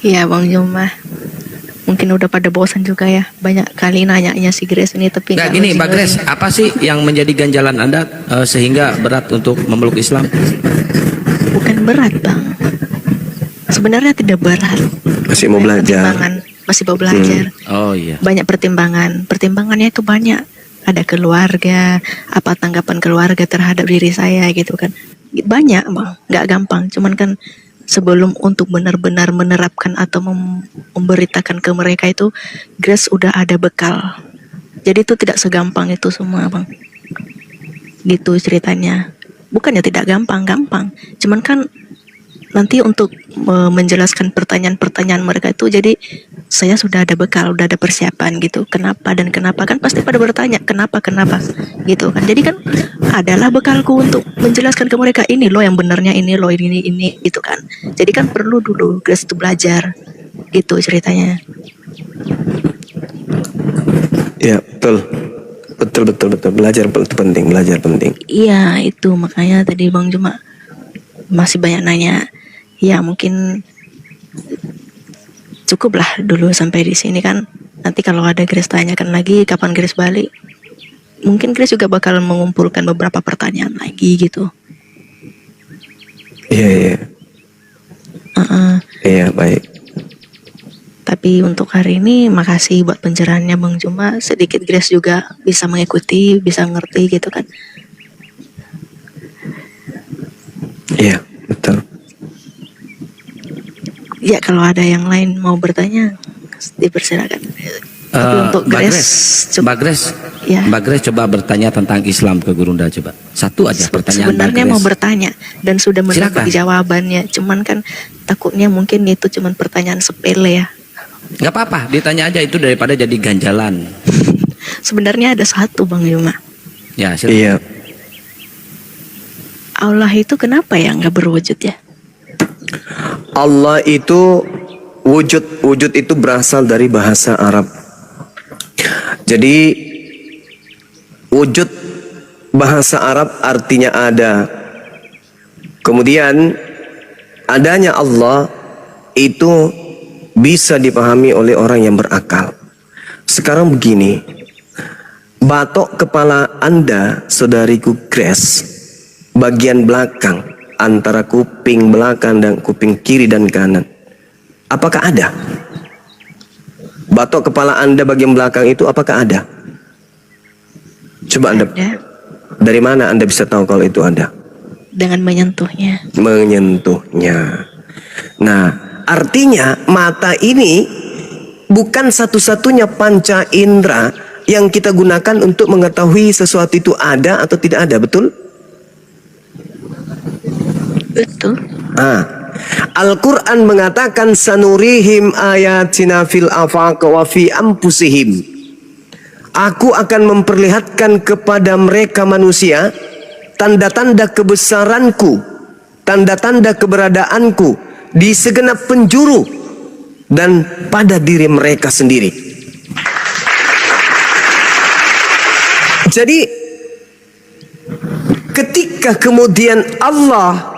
Iya Bang Juma, mungkin udah pada bosan juga ya, banyak kali nanyanya si Grace ini tapi Nggak nggak gini, Mbak logik-logik. Grace, apa sih yang menjadi ganjalan Anda sehingga berat untuk memeluk Islam? Bukan berat Bang, sebenarnya tidak berat. Masih mau Banyak belajar. pertimbangan, masih mau belajar. Oh iya. Banyak pertimbangannya itu banyak. Ada keluarga, apa tanggapan keluarga terhadap diri saya gitu kan. Banyak Bang, nggak gampang. Cuman kan sebelum untuk benar-benar menerapkan atau memberitakan ke mereka itu, Grace udah ada bekal. Jadi itu tidak segampang itu semua Bang. Gitu ceritanya. Bukannya tidak gampang. Cuman kan nanti untuk menjelaskan pertanyaan-pertanyaan mereka itu, jadi saya sudah ada bekal, udah ada persiapan gitu. Kenapa dan kenapa, kan pasti pada bertanya kenapa gitu kan. Jadi kan adalah bekalku untuk menjelaskan ke mereka, ini loh yang benarnya, ini loh ini gitu kan. Jadi kan perlu dulu Grace itu belajar gitu ceritanya. Ya, betul. Belajar itu penting, belajar penting. Iya itu makanya tadi Bang Juma masih banyak nanya. Ya mungkin cukuplah dulu sampai di sini kan. Nanti kalau ada Grace tanyakan lagi kapan Grace balik, mungkin Grace juga bakal mengumpulkan beberapa pertanyaan lagi gitu. Iya. Iya, baik. Tapi untuk hari ini makasih buat pencerahannya Bang Juma. Sedikit Grace juga bisa mengikuti, bisa ngerti gitu kan. Iya, betul. Ya kalau ada yang lain mau bertanya dipersilakan. Tapi untuk Grace, Mbak Grace, ya. Mbak Grace coba bertanya tentang Islam ke Gurunda coba. Satu aja pertanyaan Sebenarnya Mbak mau Grace. bertanya dan sudah mendapat Silakan. jawabannya. Cuman kan takutnya mungkin itu cuman pertanyaan sepele ya. Nggak apa-apa, ditanya aja itu daripada jadi ganjalan. Sebenarnya ada satu Bang Yuma. Ya, silakan. Iya. Allah itu kenapa ya nggak berwujud ya? Allah itu wujud itu berasal dari bahasa Arab. Jadi wujud bahasa Arab artinya ada. Kemudian adanya Allah itu bisa dipahami oleh orang yang berakal. Sekarang begini, batok kepala Anda, saudariku Grace, bagian belakang antara kuping belakang dan kuping kiri dan kanan, apakah ada? Batok kepala Anda bagian belakang itu apakah ada? Coba Anda, Ada. dari mana Anda bisa tahu kalau itu ada? Dengan menyentuhnya. Menyentuhnya. Nah, artinya mata ini bukan satu-satunya panca indera yang kita gunakan untuk mengetahui sesuatu itu ada atau tidak ada, betul? Betul. Al-Quran mengatakan sanurihim ayatina fil afaq wa fi anfusihim. Aku akan memperlihatkan kepada mereka manusia tanda-tanda kebesaranku, tanda-tanda keberadaanku di segenap penjuru dan pada diri mereka sendiri. Jadi ketika kemudian Allah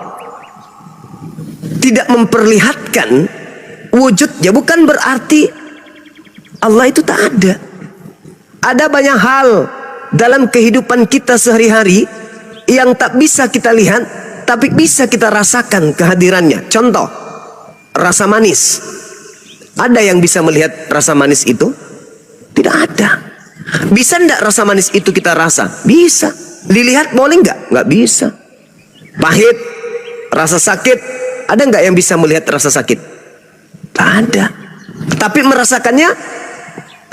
tidak memperlihatkan wujudnya, bukan berarti Allah itu tak ada. Ada banyak hal dalam kehidupan kita sehari-hari yang tak bisa kita lihat, tapi bisa kita rasakan kehadirannya. Contoh, rasa manis. Ada yang bisa melihat rasa manis itu? Tidak ada. Bisa enggak rasa manis itu kita rasa? Bisa. Dilihat boleh enggak? Enggak bisa. Pahit, rasa sakit, ada nggak yang bisa melihat rasa sakit? Tak ada. Tapi merasakannya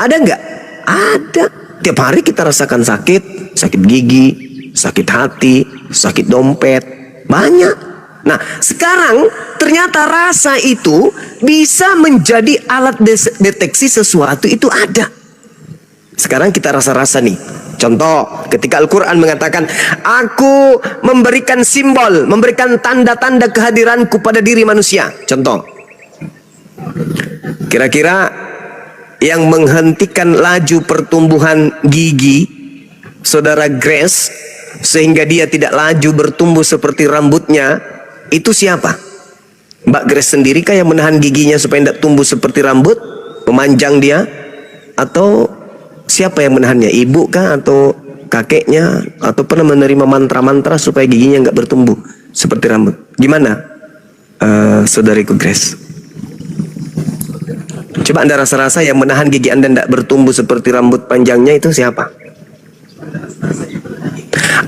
ada nggak? Ada. Tiap hari kita rasakan sakit, sakit gigi, sakit hati, sakit dompet, banyak. Nah, sekarang ternyata rasa itu bisa menjadi alat deteksi sesuatu itu ada. Sekarang kita rasa-rasa nih. Contoh, ketika Al-Quran mengatakan, aku memberikan simbol, memberikan tanda-tanda kehadiranku pada diri manusia. Contoh, kira-kira yang menghentikan laju pertumbuhan gigi saudara Grace sehingga dia tidak laju bertumbuh seperti rambutnya, itu siapa? Mbak Grace sendiri kah yang menahan giginya supaya tidak tumbuh seperti rambut, memanjang dia? Atau siapa yang menahannya? Ibu kah atau kakeknya? Atau pernah menerima mantra-mantra supaya giginya nggak bertumbuh seperti rambut? Gimana, saudariku Grace? Coba Anda rasa-rasa yang menahan gigi Anda tidak bertumbuh seperti rambut panjangnya itu siapa?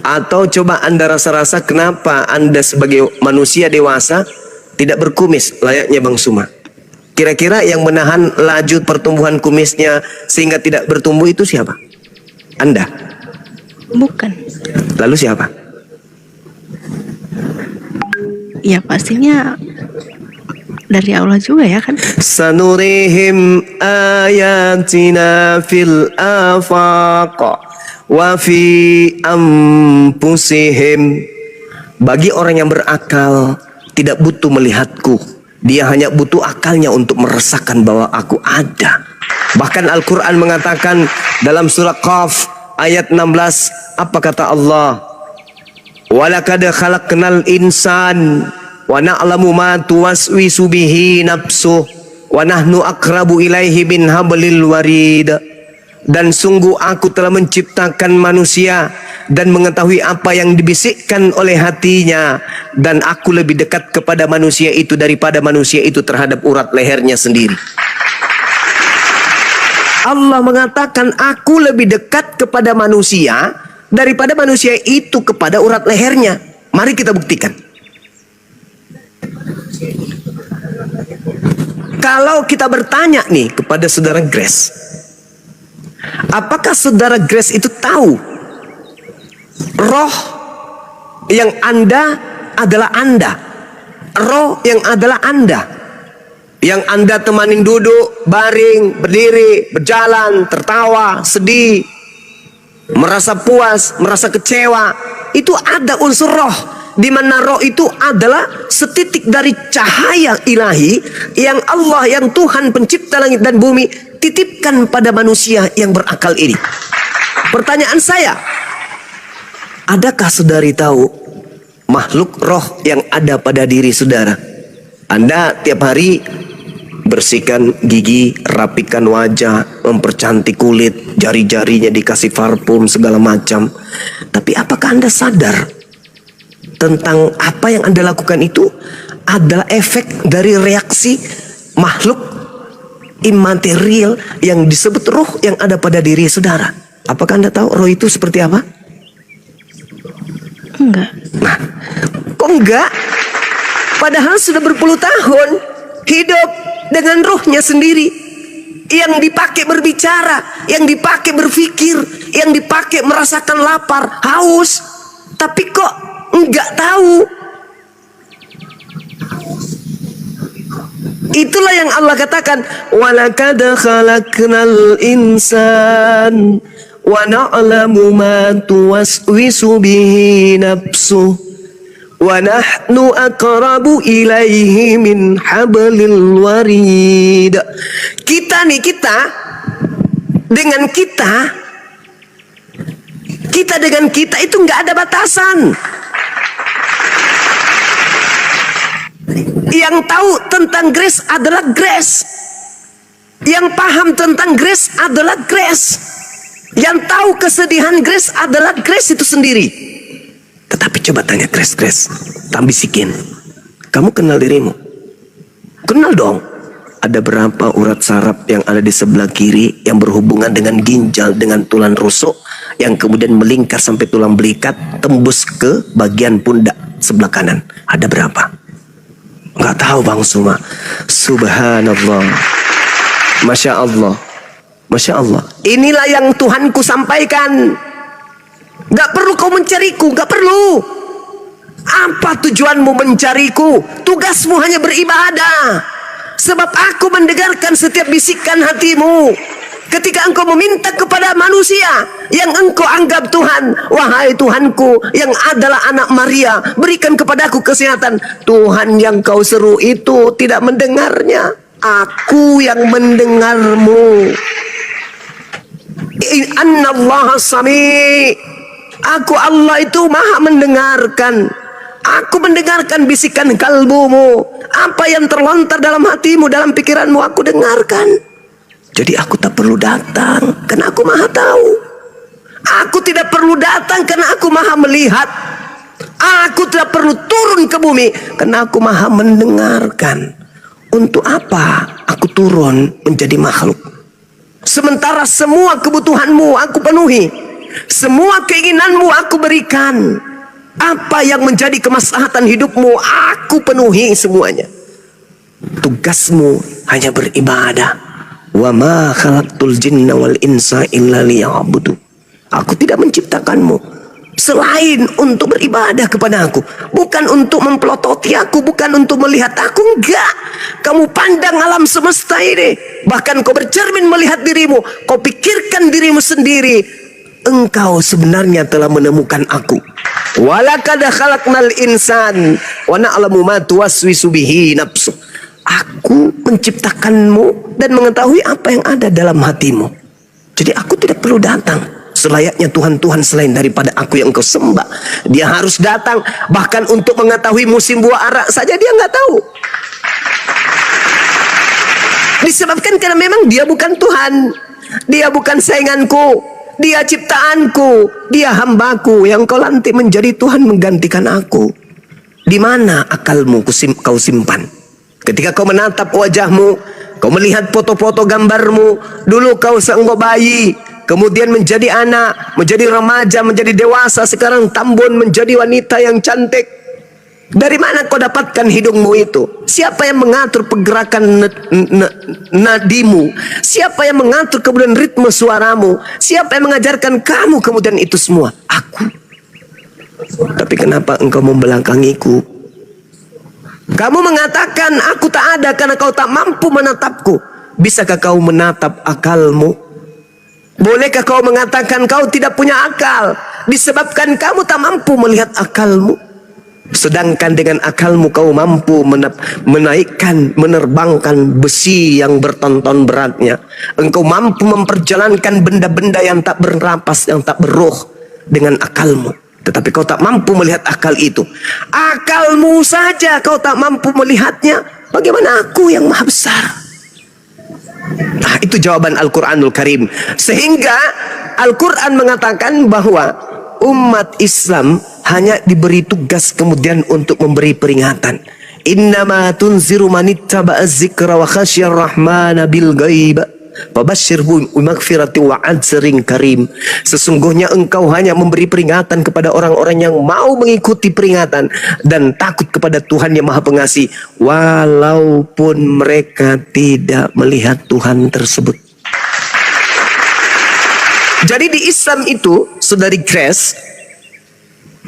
Atau coba Anda rasa-rasa kenapa Anda sebagai manusia dewasa tidak berkumis layaknya Bang Suma? Kira-kira yang menahan laju pertumbuhan kumisnya sehingga tidak bertumbuh itu siapa? Anda? Bukan. Lalu siapa? Ya pastinya dari Allah juga ya kan. Sanurihim ayatina fil afaq wa fi anfusihim. Bagi orang yang berakal tidak butuh melihatku, dia hanya butuh akalnya untuk merasakan bahwa aku ada. Bahkan Al-Quran mengatakan dalam surah Qaf ayat 16, apa kata Allah? Walaqad khalaqnal insan wa na'lamu ma tuwaswisu bihi nafsuh wa nahnu aqrabu ilaihi min hablil warid. Dan sungguh aku telah menciptakan manusia dan mengetahui apa yang dibisikkan oleh hatinya, dan aku lebih dekat kepada manusia itu daripada manusia itu terhadap urat lehernya sendiri. Allah mengatakan aku lebih dekat kepada manusia daripada manusia itu kepada urat lehernya. Mari kita buktikan. Kalau kita bertanya nih kepada saudara Grace, apakah saudara Grace itu tahu roh yang Anda adalah Anda? Roh yang adalah Anda, yang Anda temanin duduk, baring, berdiri, berjalan, tertawa, sedih, merasa puas, merasa kecewa. Itu ada unsur roh, di mana roh itu adalah setitik dari cahaya ilahi yang Allah, yang Tuhan pencipta langit dan bumi titipkan pada manusia yang berakal ini. Pertanyaan saya, adakah saudari tahu makhluk roh yang ada pada diri saudara? Anda tiap hari bersihkan gigi, rapikan wajah, mempercantik kulit, jari-jarinya dikasih parfum segala macam. Tapi apakah Anda sadar tentang apa yang Anda lakukan itu adalah efek dari reaksi makhluk imaterial yang disebut roh yang ada pada diri saudara? Apakah Anda tahu roh itu seperti apa? Enggak. Nah, kok enggak? Padahal sudah berpuluh tahun hidup dengan rohnya sendiri, yang dipakai berbicara, yang dipakai berpikir, yang dipakai merasakan lapar, haus. Tapi kok enggak tahu? Itulah yang Allah katakan, walaqad khalaqnal insan wa na'lamu ma tuwaswisu bihi nafsuh wa nahnu aqrabu ilaihi min hablil warid. Kita dengan kita itu nggak ada batasan. Yang tahu tentang Grace adalah Grace. Yang paham tentang Grace adalah Grace. Yang tahu kesedihan Grace adalah Grace itu sendiri. Tetapi coba tanya Grace, tak bisikin, kamu kenal dirimu? Kenal dong. Ada berapa urat saraf yang ada di sebelah kiri yang berhubungan dengan ginjal, dengan tulang rusuk, yang kemudian melingkar sampai tulang belikat, tembus ke bagian pundak sebelah kanan? Ada berapa? Nggak tahu Bang Suma. Subhanallah, Masya Allah, Masya Allah. Inilah yang Tuhanku sampaikan. Gak perlu kau mencariku, gak perlu. Apa tujuanmu mencariku? Tugasmu hanya beribadah. Sebab aku mendengarkan setiap bisikan hatimu. Ketika engkau meminta kepada manusia yang engkau anggap Tuhan, wahai Tuhanku yang adalah anak Maria, berikan kepadaku kesehatan. Tuhan yang kau seru itu tidak mendengarnya. Aku yang mendengarmu. Innallaha sami'. Aku Allah itu maha mendengarkan. Aku mendengarkan bisikan kalbumu. Apa yang terlontar dalam hatimu, dalam pikiranmu, aku dengarkan. Jadi aku tak perlu datang, karena aku maha tahu. Aku tidak perlu datang, karena aku maha melihat. Aku tidak perlu turun ke bumi, karena aku maha mendengarkan. Untuk apa aku turun menjadi makhluk? Sementara semua kebutuhanmu aku penuhi, semua keinginanmu aku berikan. Apa yang menjadi kemaslahatan hidupmu aku penuhi semuanya. Tugasmu hanya beribadah. Wa ma khalaqtul jinna wal insa illa liya'budu. Aku tidak menciptakanmu selain untuk beribadah kepada aku, bukan untuk mempelototi aku, bukan untuk melihat aku. Enggak. Kamu pandang alam semesta ini, bahkan kau bercermin melihat dirimu, kau pikirkan dirimu sendiri, engkau sebenarnya telah menemukan aku. Walaqad khalaqnal insan wa na'lamu ma tuwaswisu bihi nafsu. Aku menciptakanmu dan mengetahui apa yang ada dalam hatimu. Jadi aku tidak perlu datang. Selayaknya Tuhan-Tuhan selain daripada aku yang kau sembah, dia harus datang. Bahkan untuk mengetahui musim buah arak saja dia nggak tahu. Disebabkan karena memang dia bukan Tuhan, dia bukan sainganku, dia ciptaanku, dia hambaku yang kau lantik menjadi Tuhan menggantikan aku. Di mana akalmu kau simpan? Ketika kau menatap wajahmu, kau melihat foto-foto gambarmu, dulu kau seenggo bayi, kemudian menjadi anak, menjadi remaja, menjadi dewasa, sekarang tambun menjadi wanita yang cantik. Dari mana kau dapatkan hidungmu itu? Siapa yang mengatur pergerakan nadimu? Siapa yang mengatur kemudian ritme suaramu? Siapa yang mengajarkan kamu kemudian itu semua? Aku. Tapi kenapa engkau membelakangiku? Kamu mengatakan aku tak ada karena kau tak mampu menatapku. Bisakah kau menatap akalmu? Bolehkah kau mengatakan kau tidak punya akal disebabkan kamu tak mampu melihat akalmu? Sedangkan dengan akalmu kau mampu menaikkan, menerbangkan besi yang bertonton beratnya. Engkau mampu memperjalankan benda-benda yang tak bernapas, yang tak berruh dengan akalmu. Tetapi kau tak mampu melihat akal itu. Akalmu saja kau tak mampu melihatnya, bagaimana aku yang maha besar? Nah, itu jawaban Al-Quranul Karim. Sehingga Al-Quran mengatakan bahwa umat Islam hanya diberi tugas kemudian untuk memberi peringatan. Innama tunziru manittaba'a dzikra wa khasyar rahmana bil ghaib fabashshirhum bimaghfirati wa ajrin karim. Sesungguhnya engkau hanya memberi peringatan kepada orang-orang yang mau mengikuti peringatan dan takut kepada Tuhan yang Maha Pengasih, walaupun mereka tidak melihat Tuhan tersebut. Jadi di Islam itu, saudari Grace,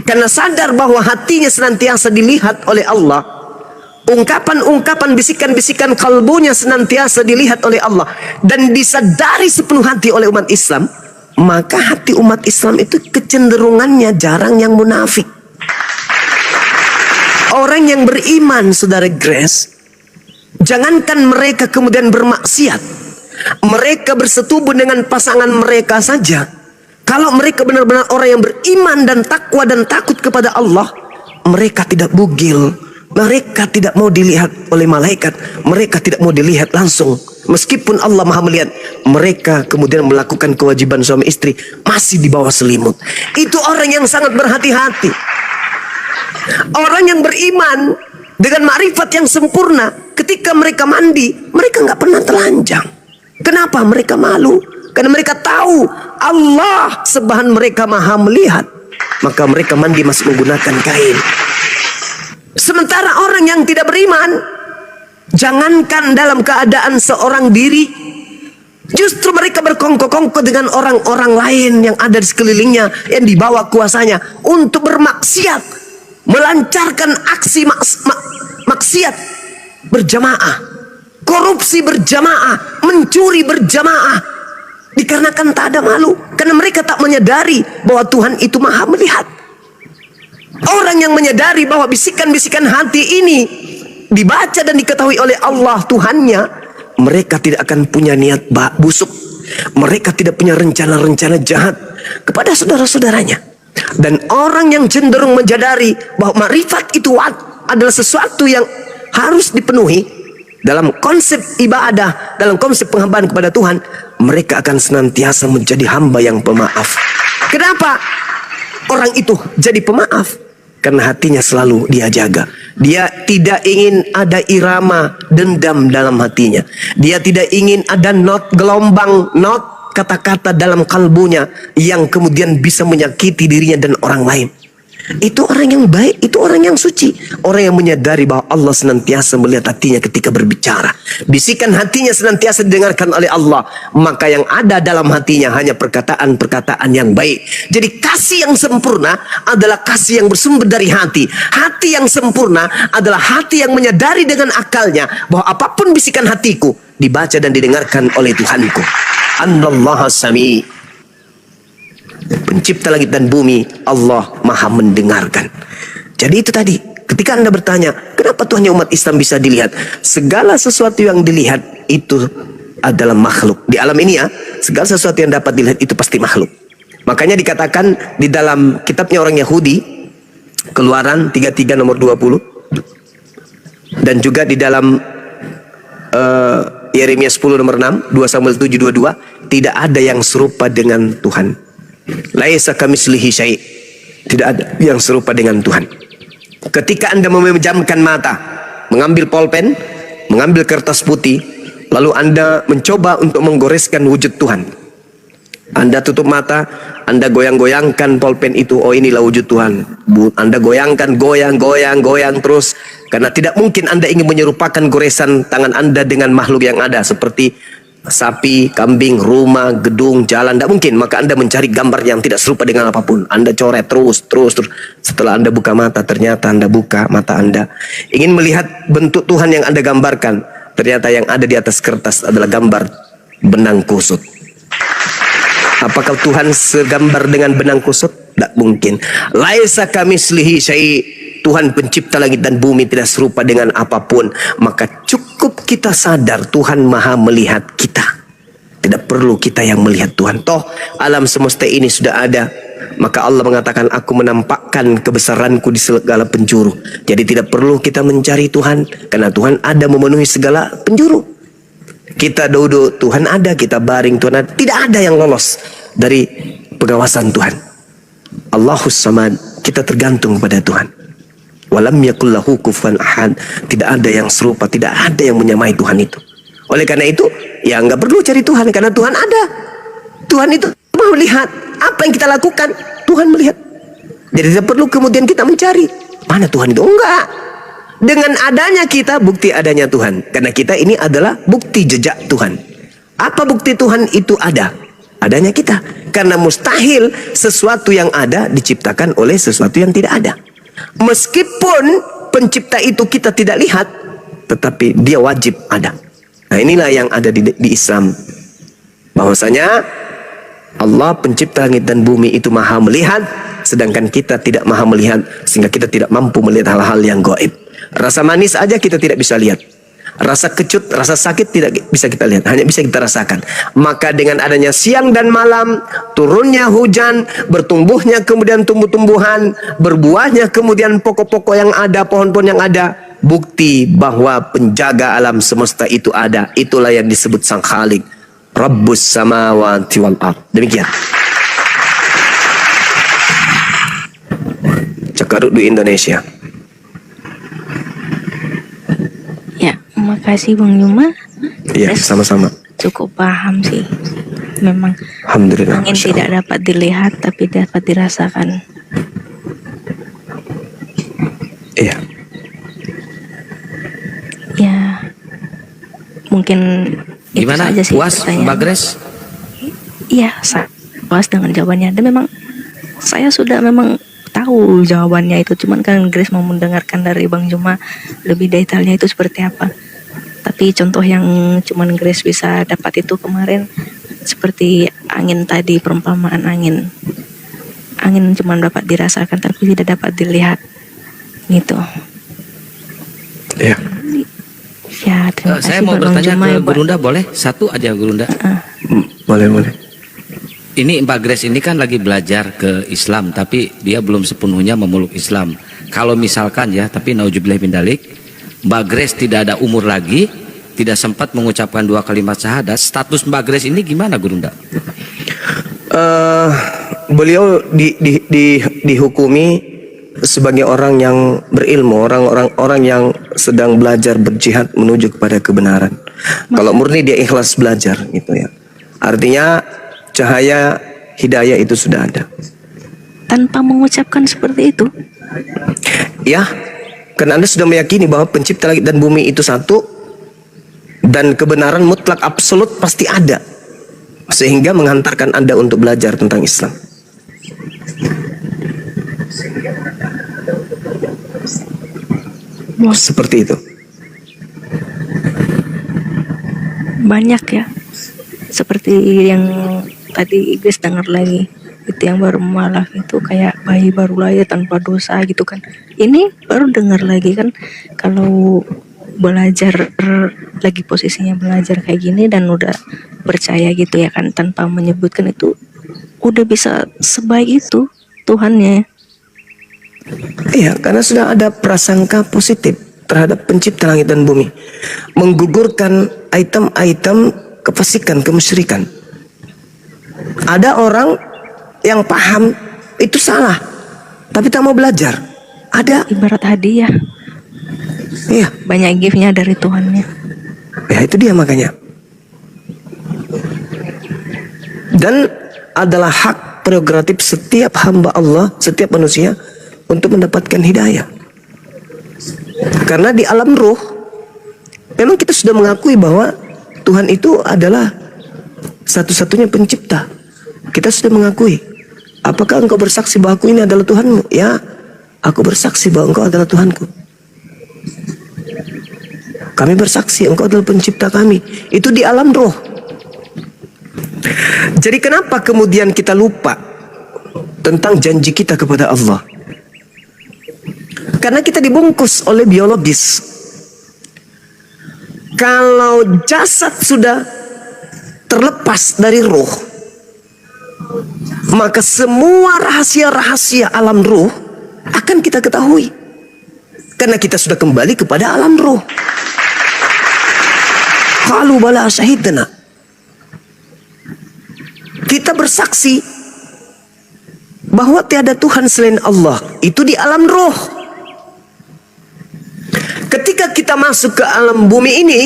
karena sadar bahwa hatinya senantiasa dilihat oleh Allah, ungkapan-ungkapan, bisikan-bisikan kalbunya senantiasa dilihat oleh Allah dan disadari sepenuh hati oleh umat Islam, maka hati umat Islam itu kecenderungannya jarang yang munafik. Orang yang beriman, saudara Grace, jangankan mereka kemudian bermaksiat, mereka bersetubuh dengan pasangan mereka saja, kalau mereka benar-benar orang yang beriman dan takwa dan takut kepada Allah, mereka tidak bugil, mereka tidak mau dilihat oleh malaikat, mereka tidak mau dilihat langsung. Meskipun Allah Maha melihat, mereka kemudian melakukan kewajiban suami istri masih di bawah selimut. Itu orang yang sangat berhati-hati. Orang yang beriman dengan makrifat yang sempurna, ketika mereka mandi, mereka nggak pernah telanjang. Kenapa mereka malu? Karena mereka tahu Allah sebahan mereka Maha melihat, maka mereka mandi masih menggunakan kain. Sementara orang yang tidak beriman, jangankan dalam keadaan seorang diri, justru mereka berkongkol-kongkol dengan orang-orang lain yang ada di sekelilingnya, yang dibawa kuasanya untuk bermaksiat, melancarkan aksi maksiat berjamaah, korupsi berjamaah, mencuri berjamaah, dikarenakan tak ada malu, karena mereka tak menyadari bahwa Tuhan itu Maha melihat. Orang yang menyadari bahwa bisikan-bisikan hati ini dibaca dan diketahui oleh Allah Tuhannya, mereka tidak akan punya niat busuk, mereka tidak punya rencana-rencana jahat kepada saudara-saudaranya. Dan orang yang cenderung menyadari bahwa makrifat itu adalah sesuatu yang harus dipenuhi dalam konsep ibadah, dalam konsep penghambaan kepada Tuhan, mereka akan senantiasa menjadi hamba yang pemaaf. Kenapa orang itu jadi pemaaf? Karena hatinya selalu dia jaga. Dia tidak ingin ada irama dendam dalam hatinya. Dia tidak ingin ada gelombang kata-kata dalam kalbunya yang kemudian bisa menyakiti dirinya dan orang lain. Itu orang yang baik, itu orang yang suci. Orang yang menyadari bahwa Allah senantiasa melihat hatinya ketika berbicara. Bisikan hatinya senantiasa didengarkan oleh Allah. Maka yang ada dalam hatinya hanya perkataan-perkataan yang baik. Jadi kasih yang sempurna adalah kasih yang bersumber dari hati. Hati yang sempurna adalah hati yang menyadari dengan akalnya bahwa apapun bisikan hatiku dibaca dan didengarkan oleh Tuhanku. Anallaha sami'. Pencipta langit dan bumi, Allah maha mendengarkan. Jadi itu tadi, ketika Anda bertanya, kenapa Tuhannya umat Islam bisa dilihat? Segala sesuatu yang dilihat itu adalah makhluk. Di alam ini ya, segala sesuatu yang dapat dilihat itu pasti makhluk. Makanya dikatakan di dalam kitabnya orang Yahudi, Keluaran 33 nomor 20, dan juga di dalam Yeremia 10 nomor 6, 2 Samuel 7 22, tidak ada yang serupa dengan Tuhan. Laisa kamitslihi syai'. Tidak ada yang serupa dengan Tuhan. Ketika Anda memejamkan mata, mengambil pulpen, mengambil kertas putih, lalu Anda mencoba untuk menggoreskan wujud Tuhan. Anda tutup mata, Anda goyang-goyangkan pulpen itu, oh inilah wujud Tuhan. Anda goyangkan, goyang terus. Karena tidak mungkin Anda ingin menyerupakan goresan tangan Anda dengan makhluk yang ada, seperti sapi, kambing, rumah, gedung, jalan. Tidak mungkin. Maka Anda mencari gambar yang tidak serupa dengan apapun. Anda coret terus. Setelah Anda buka mata, ternyata Anda buka mata Anda ingin melihat bentuk Tuhan yang Anda gambarkan. Ternyata yang ada di atas kertas adalah gambar benang kusut. Apakah Tuhan segambar dengan benang kusut? Tidak mungkin. Laisa kamitslihi syai'. Tuhan pencipta langit dan bumi tidak serupa dengan apapun. Maka cukup kita sadar Tuhan maha melihat kita. Tidak perlu kita yang melihat Tuhan. Toh alam semesta ini sudah ada. Maka Allah mengatakan, aku menampakkan kebesaranku di segala penjuru. Jadi tidak perlu kita mencari Tuhan, karena Tuhan ada memenuhi segala penjuru. Kita duduk, Tuhan ada. Kita baring, Tuhan ada. Tidak ada yang lolos dari pengawasan Tuhan. Allahus Samad. Kita tergantung pada Tuhan. Walam yakul lahu kufuwan ahad. Tidak ada yang serupa, tidak ada yang menyamai Tuhan itu. Oleh karena itu, ya nggak perlu cari Tuhan, karena Tuhan ada. Tuhan itu mau melihat apa yang kita lakukan. Tuhan melihat. Jadi tidak perlu kemudian kita mencari mana Tuhan itu. Enggak. Dengan adanya kita, bukti adanya Tuhan. Karena kita ini adalah bukti jejak Tuhan. Apa bukti Tuhan itu ada? Adanya kita. Karena mustahil sesuatu yang ada diciptakan oleh sesuatu yang tidak ada. Meskipun pencipta itu kita tidak lihat, tetapi dia wajib ada. Nah inilah yang ada di Islam. Bahwasanya Allah pencipta langit dan bumi itu maha melihat, sedangkan kita tidak maha melihat, sehingga kita tidak mampu melihat hal-hal yang gaib. Rasa manis aja kita tidak bisa lihat. Rasa kecut, rasa sakit tidak bisa kita lihat, hanya bisa kita rasakan. Maka dengan adanya siang dan malam, turunnya hujan, bertumbuhnya kemudian tumbuh-tumbuhan, berbuahnya kemudian pokok-pokok yang ada, pohon-pohon yang ada, bukti bahwa penjaga alam semesta itu ada. Itulah yang disebut Sang Khalik, Rabbus samawati wal ard. Demikian. Cakarut di Indonesia. Ya, makasih Bang Yuma. Iya, sama-sama. Cukup paham sih. Memang Alhamdulillah. angin Masya tidak Allah. dapat dilihat tapi dapat dirasakan. Iya. Ya, mungkin itu Gimana? saja sih Puas, pertanyaan. Mbak Grace? Iya, puas dengan jawabannya. Dan memang saya sudah memang tahu jawabannya itu, cuman kan Grace mau mendengarkan dari Bang Juma lebih detailnya itu seperti apa. Tapi contoh yang cuman Grace bisa dapat itu kemarin seperti angin tadi, perumpamaan angin. Angin cuman dapat dirasakan tapi tidak dapat dilihat. Gitu. Iya. Ya, terima kasih Saya mau Bang bertanya Juma ke ya, Pak. Gurunda, boleh? Satu aja Gurunda. Boleh. Ini Mbak Grace ini kan lagi belajar ke Islam, tapi dia belum sepenuhnya memeluk Islam. Kalau misalkan ya, tapi nauzubillah min dzalik, Mbak Grace tidak ada umur lagi, tidak sempat mengucapkan 2 kalimat syahadat, status Mbak Grace ini gimana, Gurunda? Beliau dihukumi sebagai orang yang berilmu, orang yang sedang belajar berjihad menuju kepada kebenaran. Kalau murni dia ikhlas belajar gitu ya. Artinya cahaya hidayah itu sudah ada. Tanpa mengucapkan seperti itu. Ya, karena Anda sudah meyakini bahwa pencipta langit dan bumi itu satu, dan kebenaran mutlak absolut pasti ada, sehingga menghantarkan Anda untuk belajar tentang Islam. Seperti itu. Banyak ya. Seperti yang tadi guys dengar lagi, itu yang baru malah itu kayak bayi baru lahir tanpa dosa gitu kan. Ini baru dengar lagi kan, kalau belajar lagi posisinya belajar kayak gini dan udah percaya gitu ya kan, tanpa menyebutkan itu udah bisa sebaik itu Tuhannya. Iya, karena sudah ada prasangka positif terhadap pencipta langit dan bumi, menggugurkan item-item kefasikan, kemusyrikan. Ada orang yang paham itu salah, tapi tak mau belajar. Ada. Ibarat hadiah. Iya. Banyak gift-nya dari Tuhannya. Ya itu dia makanya. Dan adalah hak prerogatif setiap hamba Allah, setiap manusia untuk mendapatkan hidayah. Karena di alam ruh memang kita sudah mengakui bahwa Tuhan itu adalah satu-satunya pencipta. Kita sudah mengakui. Apakah engkau bersaksi bahwa aku ini adalah Tuhanmu? Ya, aku bersaksi bahwa engkau adalah Tuhanku. Kami bersaksi engkau adalah pencipta kami. Itu di alam roh. Jadi kenapa kemudian kita lupa tentang janji kita kepada Allah? Karena kita dibungkus oleh biologis. Kalau jasad sudah terlepas dari roh, maka semua rahasia-rahasia alam roh akan kita ketahui. Karena kita sudah kembali kepada alam roh. Qalu bala syahidna. Kita bersaksi bahwa tiada Tuhan selain Allah. Itu di alam roh. Ketika kita masuk ke alam bumi ini,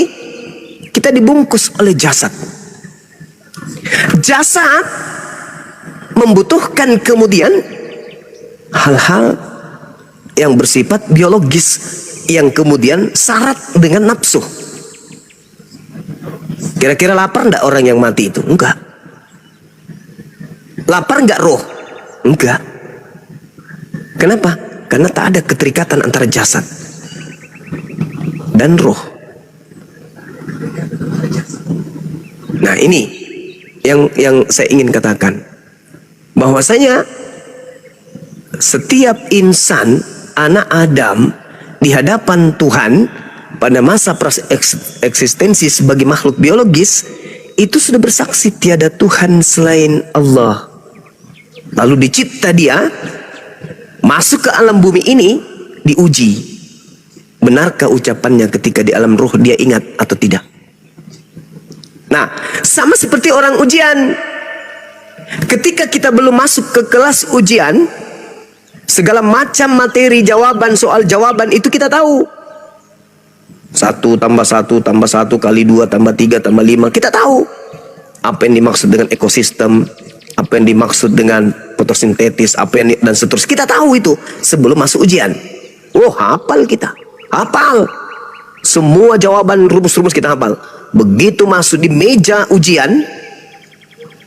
kita dibungkus oleh jasad. Jasad membutuhkan kemudian hal-hal yang bersifat biologis, yang kemudian syarat dengan nafsu. Kira-kira lapar enggak orang yang mati itu? Enggak. Lapar enggak roh? Enggak. Kenapa? Karena tak ada keterikatan antara jasad dan roh. Nah ini yang saya ingin katakan, bahwasanya setiap insan, anak Adam, di hadapan Tuhan pada masa eksistensi sebagai makhluk biologis, itu sudah bersaksi tiada Tuhan selain Allah. Lalu dicipta dia, masuk ke alam bumi ini, diuji. Benarkah ucapannya ketika di alam ruh dia ingat atau tidak? Nah, sama seperti orang ujian. Ketika kita belum masuk ke kelas ujian, segala macam materi jawaban, soal jawaban itu kita tahu. 1 tambah 1 tambah 1 kali 2 tambah 3 tambah 5. Kita tahu apa yang dimaksud dengan ekosistem, apa yang dimaksud dengan fotosintetis, dan seterusnya. Kita tahu itu sebelum masuk ujian. Oh, hafal kita. Hafal. Semua jawaban, rumus-rumus kita hafal. Begitu masuk di meja ujian,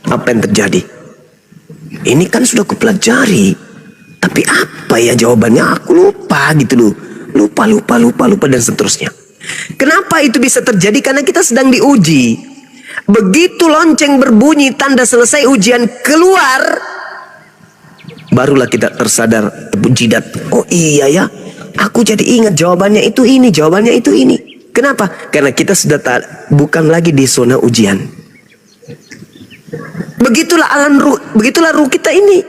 apa yang terjadi? Ini kan sudah kupelajari, tapi apa ya jawabannya? Aku lupa gitu loh. Lupa dan seterusnya. Kenapa itu bisa terjadi? Karena kita sedang diuji. Begitu lonceng berbunyi tanda selesai ujian keluar, barulah kita tersadar, jidat. Oh iya ya, aku jadi ingat jawabannya itu ini, jawabannya itu ini. Kenapa? Karena kita sudah bukan lagi di zona ujian. Begitulah alam ruh, begitulah ruh kita ini.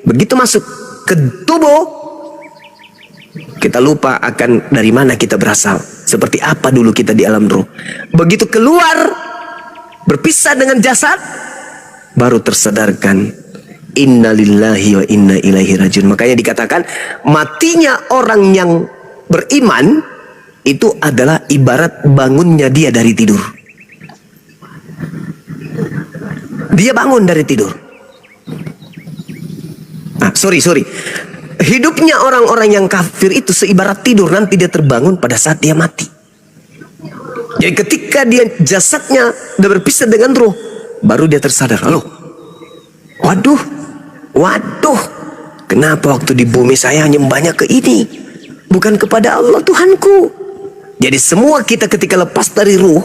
Begitu masuk ke tubuh, kita lupa akan dari mana kita berasal. Seperti apa dulu kita di alam ruh. Begitu keluar, berpisah dengan jasad, baru tersadarkan. Inna lillahi wa inna ilaihi rajiun. Makanya dikatakan matinya orang yang beriman itu adalah ibarat bangunnya dia dari tidur. Dia bangun dari tidur. Sorry. Hidupnya orang-orang yang kafir itu seibarat tidur, nanti dia terbangun pada saat dia mati. Jadi ketika dia jasadnya sudah berpisah dengan ruh, baru dia tersadar. Halo, waduh, kenapa waktu di bumi saya nyembahnya ke ini, bukan kepada Allah Tuhanku. Jadi semua kita ketika lepas dari ruh,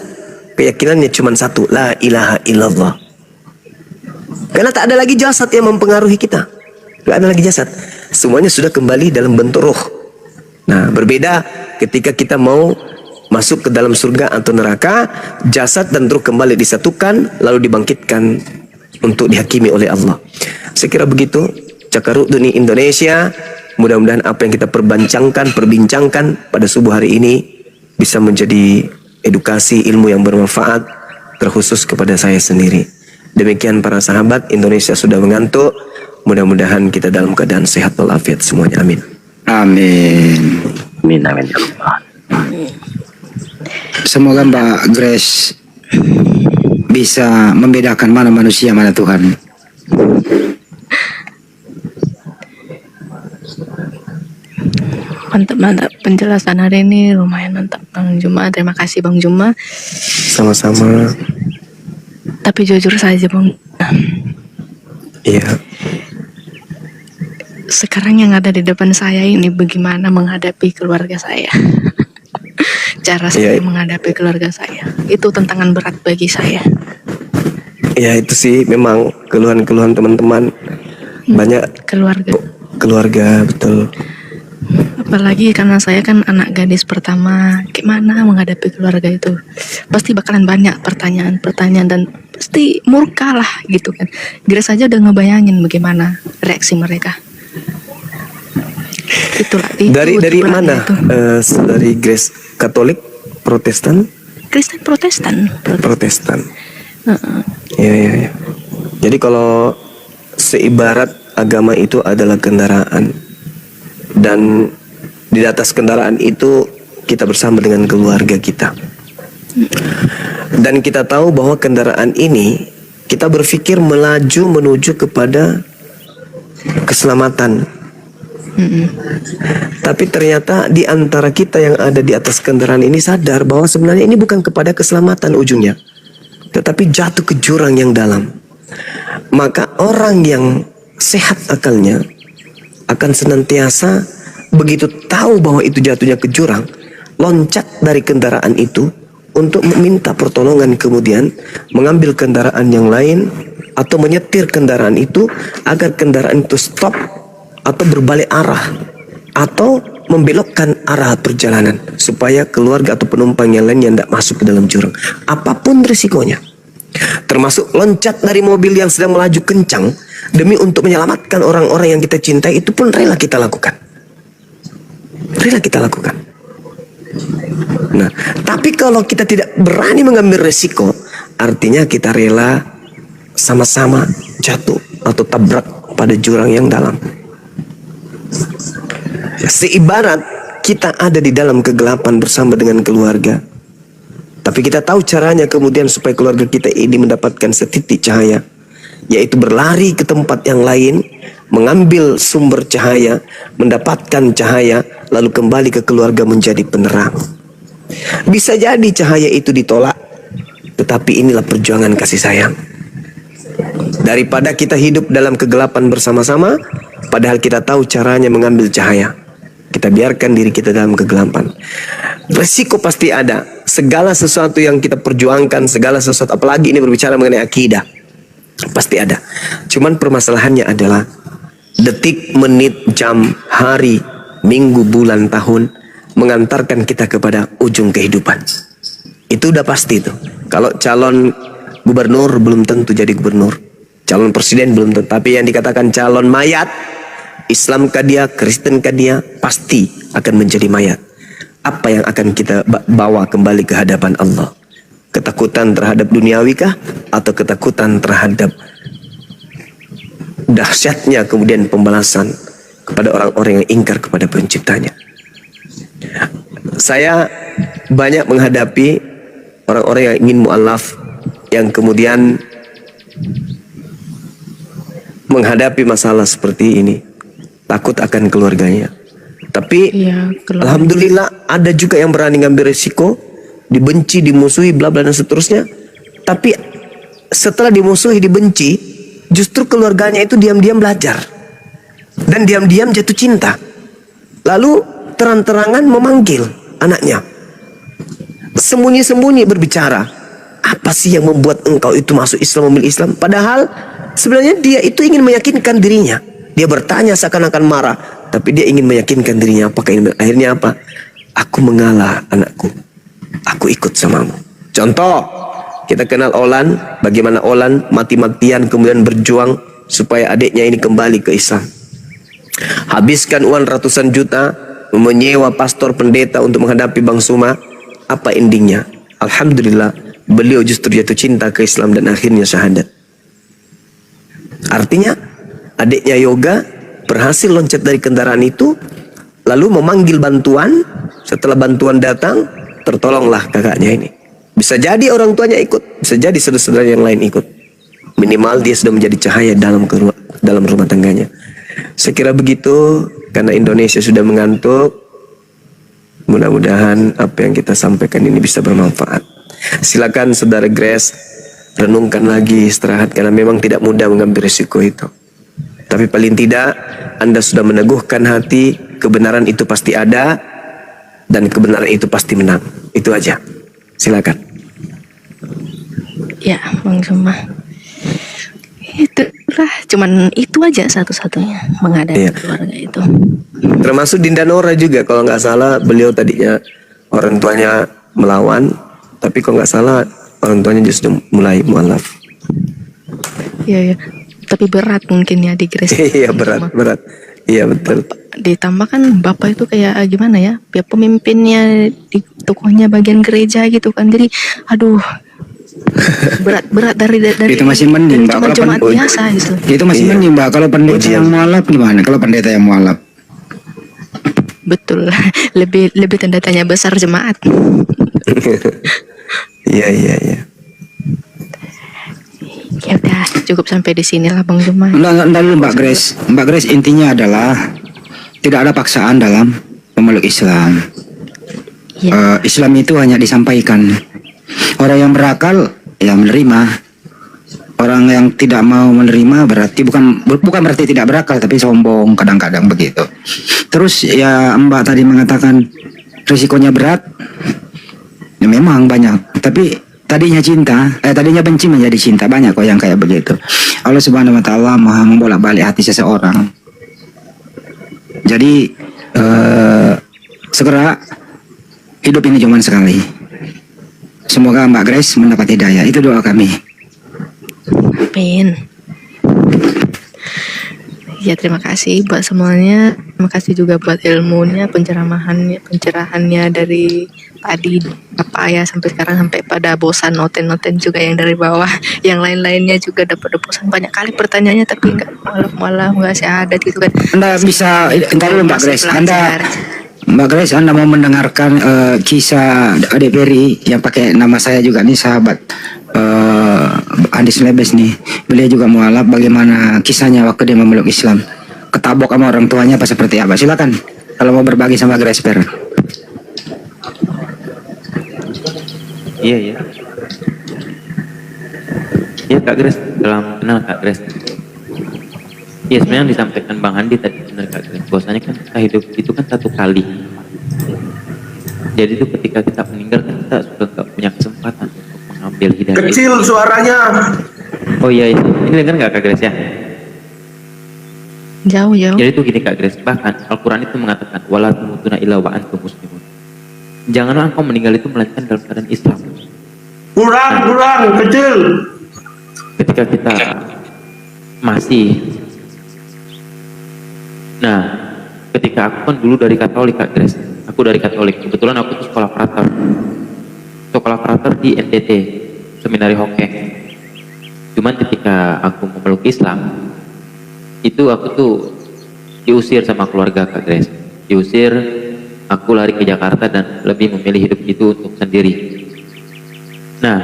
keyakinannya cuma satu, la ilaha illallah. Karena tak ada lagi jasad yang mempengaruhi kita. Gak ada lagi jasad. Semuanya sudah kembali dalam bentuk roh. Nah, berbeda ketika kita mau masuk ke dalam surga atau neraka, jasad dan roh kembali disatukan, lalu dibangkitkan untuk dihakimi oleh Allah. Saya kira begitu Cakaruk Dunia Indonesia. Mudah-mudahan apa yang kita perbincangkan pada subuh hari ini bisa menjadi edukasi ilmu yang bermanfaat, terkhusus kepada saya sendiri. Demikian para sahabat, Indonesia sudah mengantuk. Mudah-mudahan kita dalam keadaan sehat walafiat semuanya. Amin. Amin. Amin, amin ya Allah. Semoga Mbak Grace bisa membedakan mana manusia, mana Tuhan. Mantap penjelasan hari ini, lumayan mantap Bang Juma. Terima kasih Bang Juma. Sama-sama. Tapi jujur saja Bang, Iya. sekarang yang ada di depan saya ini bagaimana menghadapi keluarga saya. Cara saya menghadapi keluarga saya itu tantangan berat bagi saya. Ya itu sih memang keluhan-keluhan teman-teman banyak. Keluarga betul. Apalagi karena saya kan anak gadis pertama, gimana menghadapi keluarga itu? Pasti bakalan banyak pertanyaan dan pasti murka lah gitu kan. Grace saja udah ngebayangin bagaimana reaksi mereka. Itulah Dari mana? Dari Grace Katolik, Protestan? Kristen Protestan. Iya. Jadi kalau seibarat agama itu adalah kendaraan, dan di atas kendaraan itu kita bersama dengan keluarga kita. Dan kita tahu bahwa kendaraan ini kita berpikir melaju menuju kepada keselamatan. Tapi ternyata di antara kita yang ada di atas kendaraan ini sadar bahwa sebenarnya ini bukan kepada keselamatan ujungnya, tetapi jatuh ke jurang yang dalam. Maka orang yang sehat akalnya akan senantiasa begitu tahu bahwa itu jatuhnya ke jurang, loncat dari kendaraan itu untuk meminta pertolongan, kemudian mengambil kendaraan yang lain atau menyetir kendaraan itu agar kendaraan itu stop atau berbalik arah atau membelokkan arah perjalanan supaya keluarga atau penumpang yang lain yang tidak masuk ke dalam jurang, apapun risikonya. Termasuk loncat dari mobil yang sedang melaju kencang demi untuk menyelamatkan orang-orang yang kita cintai, itu pun rela kita lakukan. Nah, tapi kalau kita tidak berani mengambil resiko, artinya kita rela sama-sama jatuh atau tabrak pada jurang yang dalam. Seibarat kita ada di dalam kegelapan bersama dengan keluarga, tapi kita tahu caranya kemudian supaya keluarga kita ini mendapatkan setitik cahaya, yaitu berlari ke tempat yang lain, mengambil sumber cahaya, mendapatkan cahaya, lalu kembali ke keluarga menjadi penerang. Bisa jadi cahaya itu ditolak, tetapi inilah perjuangan kasih sayang. Daripada kita hidup dalam kegelapan bersama-sama, padahal kita tahu caranya mengambil cahaya, kita biarkan diri kita dalam kegelapan. Resiko pasti ada. Segala sesuatu yang kita perjuangkan, segala sesuatu, apalagi ini berbicara mengenai akidah, pasti ada. Cuman permasalahannya adalah detik, menit, jam, hari, minggu, bulan, tahun mengantarkan kita kepada ujung kehidupan. Itu udah pasti tuh. Kalau calon gubernur belum tentu jadi gubernur. Calon presiden belum tentu. Tapi yang dikatakan calon mayat, Islamkah dia, Kristenkah dia, pasti akan menjadi mayat. Apa yang akan kita bawa kembali ke hadapan Allah? Ketakutan terhadap duniawikah, atau ketakutan terhadap dahsyatnya kemudian pembalasan kepada orang-orang yang ingkar kepada penciptanya? Saya banyak menghadapi orang-orang yang ingin mu'alaf, yang kemudian menghadapi masalah seperti ini, takut akan keluarganya. Tapi Iya, alhamdulillah ada juga yang berani ngambil resiko, dibenci, dimusuhi, bla bla dan seterusnya. Tapi setelah dimusuhi, dibenci, justru keluarganya itu diam-diam belajar dan diam-diam jatuh cinta. Lalu terang-terangan memanggil anaknya, sembunyi-sembunyi berbicara, apa sih yang membuat engkau itu masuk Islam, memilih Islam? Padahal sebenarnya dia itu ingin meyakinkan dirinya. Dia bertanya seakan-akan marah, tapi dia ingin meyakinkan dirinya. Apakah ini akhirnya apa? Aku mengalah anakku, aku ikut samamu. Contoh, kita kenal Olan, bagaimana Olan mati-matian kemudian berjuang supaya adiknya ini kembali ke Islam. Habiskan uang ratusan juta, menyewa pastor pendeta untuk menghadapi Bang Suma. Apa endingnya? Alhamdulillah, beliau justru jatuh cinta ke Islam dan akhirnya syahadat. Artinya adiknya Yoga berhasil loncat dari kendaraan itu, lalu memanggil bantuan. Setelah bantuan datang, tertolonglah kakaknya ini. Bisa jadi orang tuanya ikut, bisa jadi saudara-saudara yang lain ikut. Minimal dia sudah menjadi cahaya dalam rumah tangganya. Saya kira begitu, karena Indonesia sudah mengantuk. Mudah-mudahan apa yang kita sampaikan ini bisa bermanfaat. Silakan saudara Grace, renungkan lagi, istirahat, karena memang tidak mudah mengambil risiko itu. Tapi paling tidak Anda sudah meneguhkan hati, kebenaran itu pasti ada, dan kebenaran itu pasti menang. Itu aja. Silakan. Ya, Bang Suma. Itulah, cuman itu aja satu-satunya menghadapi Iya. keluarga itu. Termasuk Dinda Nora juga, kalau nggak salah beliau tadinya orang tuanya melawan, tapi kalau nggak salah orang tuanya justru mulai mualaf. Iya, ya. Tapi berat mungkin ya di Grace. Iya, berat. Iya, betul. Ditambah kan bapak itu kayak gimana ya, dia pemimpinnya di tokohnya bagian gereja gitu kan, jadi aduh berat dari Itu masih mending, Mbak. cuma Kalau jemaat pen- biasa gitu. Itu masih Iya. mending, Mbak. Kalau pendeta Ujian. yang mualaf gimana? Kalau pendeta yang mualaf, Betul. lebih tanda tanya besar jemaat. Iya. Ya udah, cukup sampai di sini lah Bang Juma. Enggak dulu Mbak Grace. Mbak Grace, intinya adalah tidak ada paksaan dalam memeluk Islam. Iya. Islam itu hanya disampaikan. Orang yang berakal ya menerima. Orang yang tidak mau menerima berarti bukan berarti tidak berakal, tapi sombong kadang-kadang begitu. Terus ya Mbak tadi mengatakan risikonya berat. Ya memang banyak, tapi tadinya tadinya benci menjadi cinta, banyak kok yang kayak begitu. Allah Subhanahu wa taala Maha membolak-balik hati seseorang. Jadi segera, hidup ini cuma sekali. Semoga Mbak Grace mendapat hidayah. Itu doa kami. Amin. Ya, terima kasih buat semuanya. Terima kasih juga buat ilmunya, pencerahannya dari tadi apa ya sampai sekarang, sampai pada bosan noten-noten juga yang dari bawah. Yang lain-lainnya juga dapat bosan banyak kali pertanyaannya, tapi malah nggak syahadat gitu kan. Anda bisa, entar dulu Mbak Masih Grace. belajar. Mbak Grace, Anda mau mendengarkan kisah Adik Peri yang pakai nama saya juga nih, sahabat Andis Lebes nih. Beliau juga mualaf, bagaimana kisahnya waktu dia memeluk Islam. Ketabok sama orang tuanya apa seperti apa. Silakan kalau mau berbagi sama Grace Per. Iya. Iya Kak Grace, salam kenal Kak Grace. Iya, sebenarnya yang disampaikan Bang Andi tadi benar Kak Grace. Bahwasanya kan kita hidup itu kan satu kali. Jadi itu ketika kita meninggal kan kita sudah nggak punya kesempatan untuk mengambil hidayah. Kecil suaranya. Oh iya. Ini dengar nggak Kak Grace ya? Jauh. Jadi itu gini Kak Grace. Bahkan Al-Quran itu mengatakan wala tamutuna illa wa antum muslimun. Janganlah engkau meninggal itu melainkan dalam keadaan Islam. Kurang, kecil. Ketika kita masih. Nah, ketika aku kan dulu dari Katolik Kak Grace, aku dari Katolik, kebetulan aku tuh sekolah frater di NTT, Seminari Hokeng. Cuman ketika aku memeluk Islam, itu aku tuh diusir sama keluarga Kak Grace, diusir, aku lari ke Jakarta dan lebih memilih hidup itu untuk sendiri. Nah,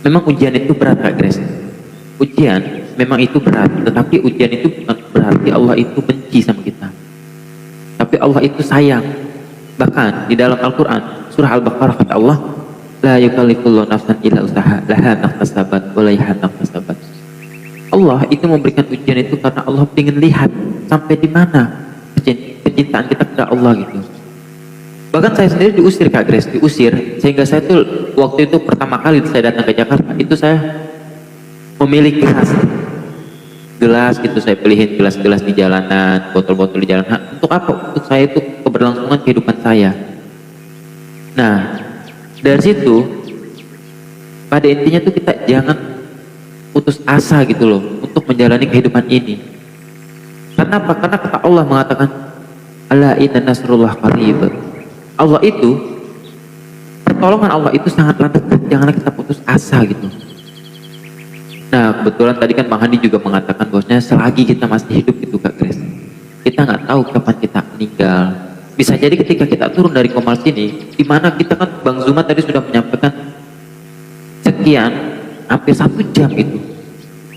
memang ujian itu berat Kak Grace, ujian memang itu berat, tetapi ujian itu bukan berarti Allah itu benci sama kita, tapi Allah itu sayang. Bahkan di dalam Al-Quran surah Al-Baqarah kata Allah, la yukallifullahu nafsan illa usaha laha maktasabat wa laiha maktasabat. Allah itu memberikan ujian itu karena Allah ingin lihat sampai di mana kecintaan kita kepada Allah gitu. Bahkan saya sendiri diusir Kak Grace, diusir, sehingga saya tuh waktu itu pertama kali saya datang ke Jakarta itu saya memilih gelas gitu, saya pilihin gelas-gelas di jalanan, botol-botol di jalanan. Untuk apa? Untuk saya itu keberlangsungan kehidupan saya. Nah, dari situ pada intinya tuh kita jangan putus asa gitu loh untuk menjalani kehidupan ini. Karena apa? Karena kata Allah mengatakan, ala inna nasrullah qarib. Allah itu, pertolongan Allah itu sangatlah dekat, janganlah kita putus asa gitu. Nah, kebetulan tadi kan Bang Handi juga mengatakan bahwasanya selagi kita masih hidup gitu Kak Grace, kita nggak tahu kapan kita meninggal. Bisa jadi ketika kita turun dari Komal sini, di mana kita kan Bang Zuma tadi sudah menyampaikan sekian, hampir 1 jam itu,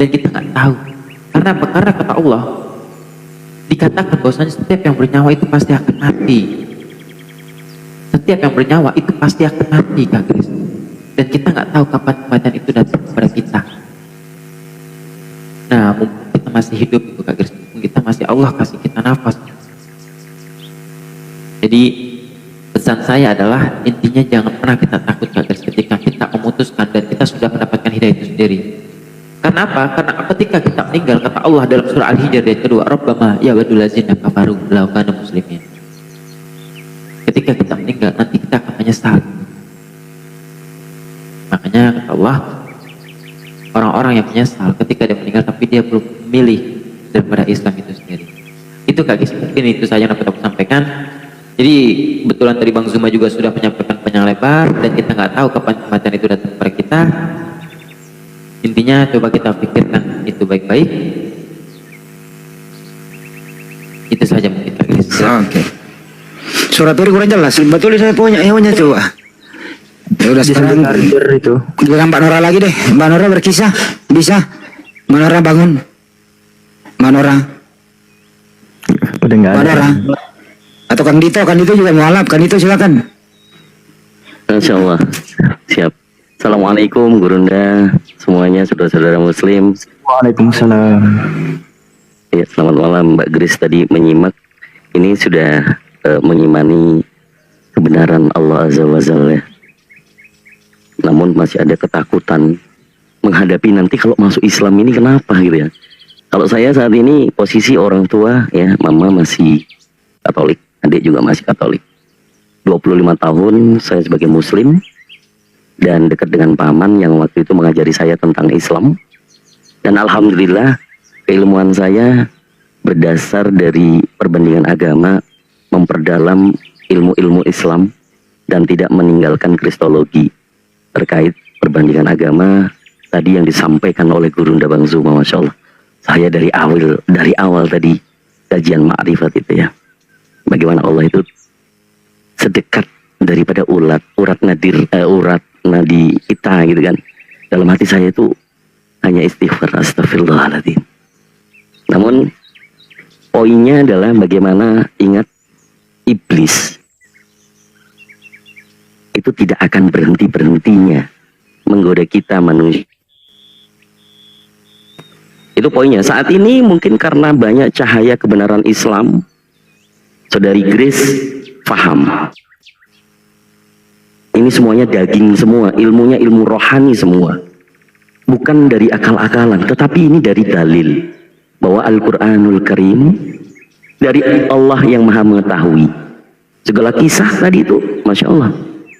dan kita nggak tahu. Karena apa? Karena kata Allah dikatakan bahwasanya setiap yang bernyawa itu pasti akan mati. Setiap yang bernyawa itu pasti akan mati Kak Grace, dan kita nggak tahu kapan kematian itu datang kepada kita. Nah, mumpung kita masih hidup itu Kak Grace, mumpung kita masih Allah kasih kita nafas. Jadi pesan saya adalah intinya jangan pernah kita takut Kak Grace ketika kita memutuskan dan kita sudah mendapatkan hidayah itu sendiri. Karena apa? Karena ketika kita meninggal, kata Allah dalam surah Al-Hijr ayat kedua, Rabbama ya wadul lazina kafaru law kanu muslimin. Ketika kita meninggal nanti kita akan menyesal. Makanya kata Allah, orang-orang yang menyesal ketika dia meninggal tapi dia belum memilih daripada Islam itu sendiri. Itu Kak Grace, mungkin itu saja yang dapat aku sampaikan. Jadi kebetulan tadi Bang Zuma juga sudah menyampaikan panjang lebar dan kita nggak tahu kapan kematian itu datang kepada kita. Intinya coba kita pikirkan itu baik-baik. Itu saja mungkin Kak Grace. Oke. Surat itu kurang jelas. Betul saya punya coba. Ya udah sekarang itu. Dengan Mbak Nora lagi deh. Mbak Nora berkisah. Bisa. Mbak Nora bangun. Mbak Nora. Udah nggak Mbak ada. Nora. Atau Kang Dito juga mualaf. Kang Dito silakan. Insya Allah. Siap. Assalamualaikum Gurunda, semuanya saudara-saudara muslim. Waalaikumsalam. Ya, selamat malam Mbak Grace tadi menyimak. Ini sudah mengimani kebenaran Allah Azza wa Jalla. Namun masih ada ketakutan menghadapi nanti kalau masuk Islam ini kenapa gitu ya. Kalau saya saat ini posisi orang tua ya, mama masih Katolik, adik juga masih Katolik. 25 tahun saya sebagai muslim dan dekat dengan paman yang waktu itu mengajari saya tentang Islam. Dan alhamdulillah keilmuan saya berdasar dari perbandingan agama, memperdalam ilmu-ilmu Islam dan tidak meninggalkan kristologi terkait perbandingan agama tadi yang disampaikan oleh Gurunda Bang Zuma. Masya Allah, saya dari awal tadi kajian ma'rifat itu ya, bagaimana Allah itu sedekat daripada urat nadi kita gitu kan. Dalam hati saya itu hanya istighfar, astagfirullahaladzim. Namun poinnya adalah bagaimana ingat iblis itu tidak akan berhentinya menggoda kita manusia. Itu poinnya. Saat ini mungkin karena banyak cahaya kebenaran Islam, Saudari Grace paham. Ini semuanya daging semua, ilmunya ilmu rohani semua. Bukan dari akal-akalan, tetapi ini dari dalil. Bahwa Al-Quranul Karim dari Allah yang maha mengetahui. Segala kisah tadi itu, Masya Allah.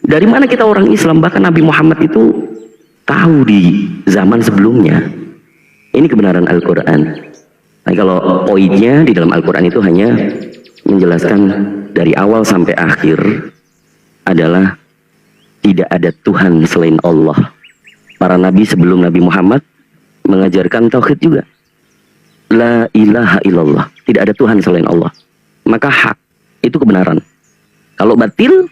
Dari mana kita orang Islam, bahkan Nabi Muhammad itu tahu di zaman sebelumnya. Ini kebenaran Al-Quran. Nah, kalau poinnya di dalam Al-Quran itu hanya menjelaskan dari awal sampai akhir adalah tidak ada Tuhan selain Allah. Para nabi sebelum Nabi Muhammad mengajarkan tauhid juga. La ilaha illallah. Tidak ada Tuhan selain Allah. Maka hak itu kebenaran. Kalau batil,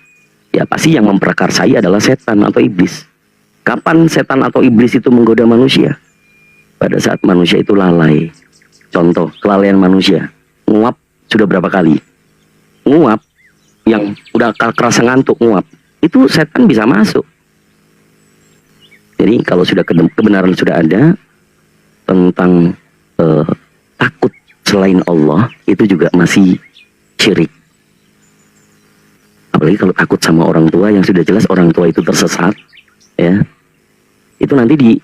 ya pasti yang memprakarsai adalah setan atau iblis. Kapan setan atau iblis itu menggoda manusia? Pada saat manusia itu lalai. Contoh, kelalaian manusia. Nguap sudah berapa kali? Nguap yang udah kerasa ngantuk nguap. Itu setan bisa masuk. Jadi kalau sudah kebenaran sudah ada tentang takut selain Allah, itu juga masih syirik. Apalagi kalau takut sama orang tua yang sudah jelas orang tua itu tersesat, ya. Itu nanti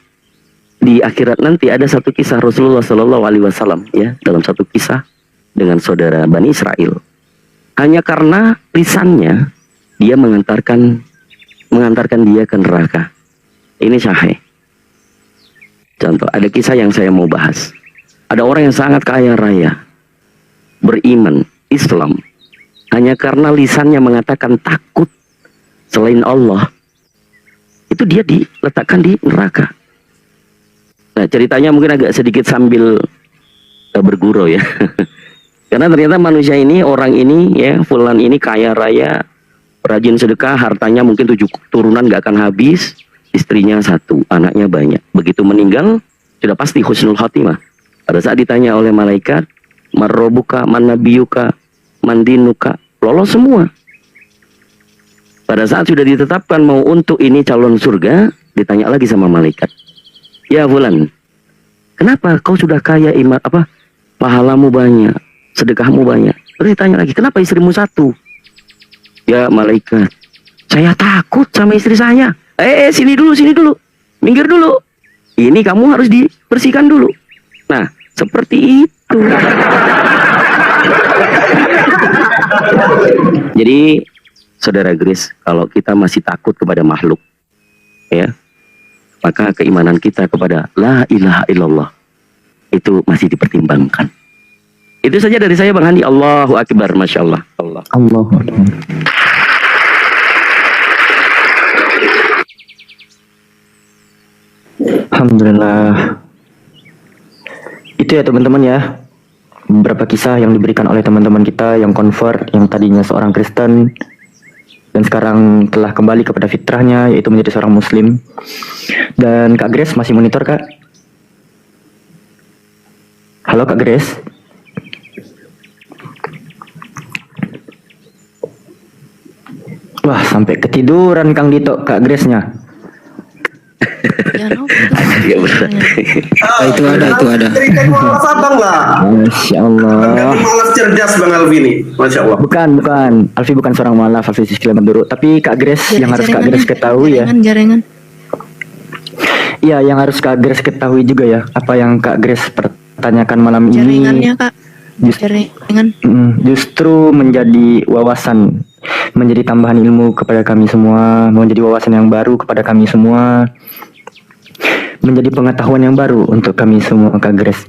di akhirat nanti ada satu kisah Rasulullah Shallallahu Alaihi Wasallam, ya, dalam satu kisah dengan saudara Bani Israel. Hanya karena lisannya dia mengantarkan dia ke neraka. Ini sahih. Contoh, ada kisah yang saya mau bahas. Ada orang yang sangat kaya raya, beriman, Islam, hanya karena lisannya mengatakan takut selain Allah, itu dia diletakkan di neraka. Nah, ceritanya mungkin agak sedikit sambil bergurau ya. Karena ternyata manusia ini, orang ini, ya, fulan ini kaya raya, rajin sedekah, hartanya mungkin 7 turunan gak akan habis, istrinya 1, anaknya banyak. Begitu meninggal, sudah pasti husnul khotimah. Pada saat ditanya oleh malaikat, marrobuka, manabiyuka, mandinuka, lolos semua. Pada saat sudah ditetapkan mau untuk ini calon surga, ditanya lagi sama malaikat, ya fulan, kenapa kau sudah kaya, pahalamu banyak, sedekahmu banyak? Terus ditanya lagi, kenapa istrimu 1? Ya malaikat, saya takut sama istri saya. Sini dulu, minggir dulu. Ini kamu harus dibersihkan dulu. Nah, seperti itu. Jadi, saudara Grace, kalau kita masih takut kepada makhluk, ya, maka keimanan kita kepada La ilaha illallah itu masih dipertimbangkan. Itu saja dari saya, Bang Handi. Allahu Akbar, Masya Allah. Allah. Alhamdulillah. Itu ya teman-teman ya, beberapa kisah yang diberikan oleh teman-teman kita yang convert, yang tadinya seorang Kristen dan sekarang telah kembali kepada fitrahnya, yaitu menjadi seorang Muslim. Dan Kak Grace masih monitor, Kak? Halo Kak Grace? Wah, sampai ketiduran Kang Dito, Kak Grace-nya. Ya, no, Ya benar. Itu ada. Ceritain mualaf abang lah. Masya Allah. Mualaf cerdas Bang Alvi nih, Masya Allah. Bukan. Alfi bukan seorang mualaf, Alfi disclaimer dulu. Tapi Kak Grace yang harus Kak Grace ketahui ya. Jaringan. Iya, yang harus Kak Grace ketahui juga ya. Apa yang Kak Grace pertanyakan malam ini. Jaringannya, Kak. Jaringan. Justru menjadi wawasan, menjadi tambahan ilmu kepada kami semua, menjadi wawasan yang baru kepada kami semua, menjadi pengetahuan yang baru untuk kami semua, Kak Grace.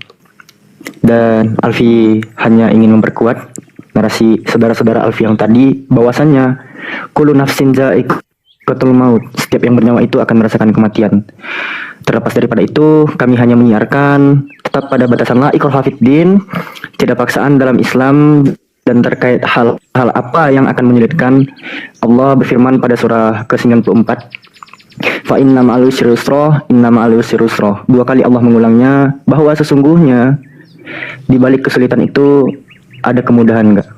Dan Alfi hanya ingin memperkuat narasi saudara-saudara Alfi yang tadi, bahwasannya kullu nafsin za'iqatul maut, setiap yang bernyawa itu akan merasakan kematian. Terlepas daripada itu, kami hanya menyiarkan tetap pada batasan la ikraha fiddin, tidak paksaan dalam Islam. Dan terkait hal-hal apa yang akan menyulitkan, Allah berfirman pada surah ke-94, fa inna ma'al usri yusra, inna ma'al usri yusra. 2 kali Allah mengulangnya, bahwa sesungguhnya di balik kesulitan itu ada kemudahan, enggak?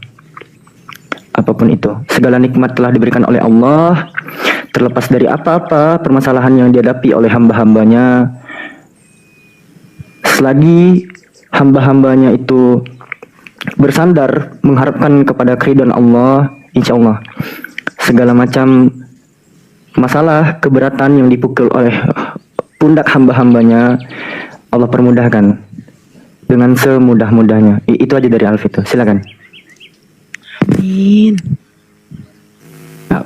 Apapun itu, segala nikmat telah diberikan oleh Allah, terlepas dari apa-apa permasalahan yang dihadapi oleh hamba-hambanya. Selagi hamba-hambanya itu bersandar mengharapkan kepada keridhaan Allah, insya Allah segala macam masalah, keberatan yang dipukul oleh pundak hamba-hambanya Allah permudahkan dengan semudah-mudahnya. Itu aja dari Alfi itu. Silakan. Amin. Kak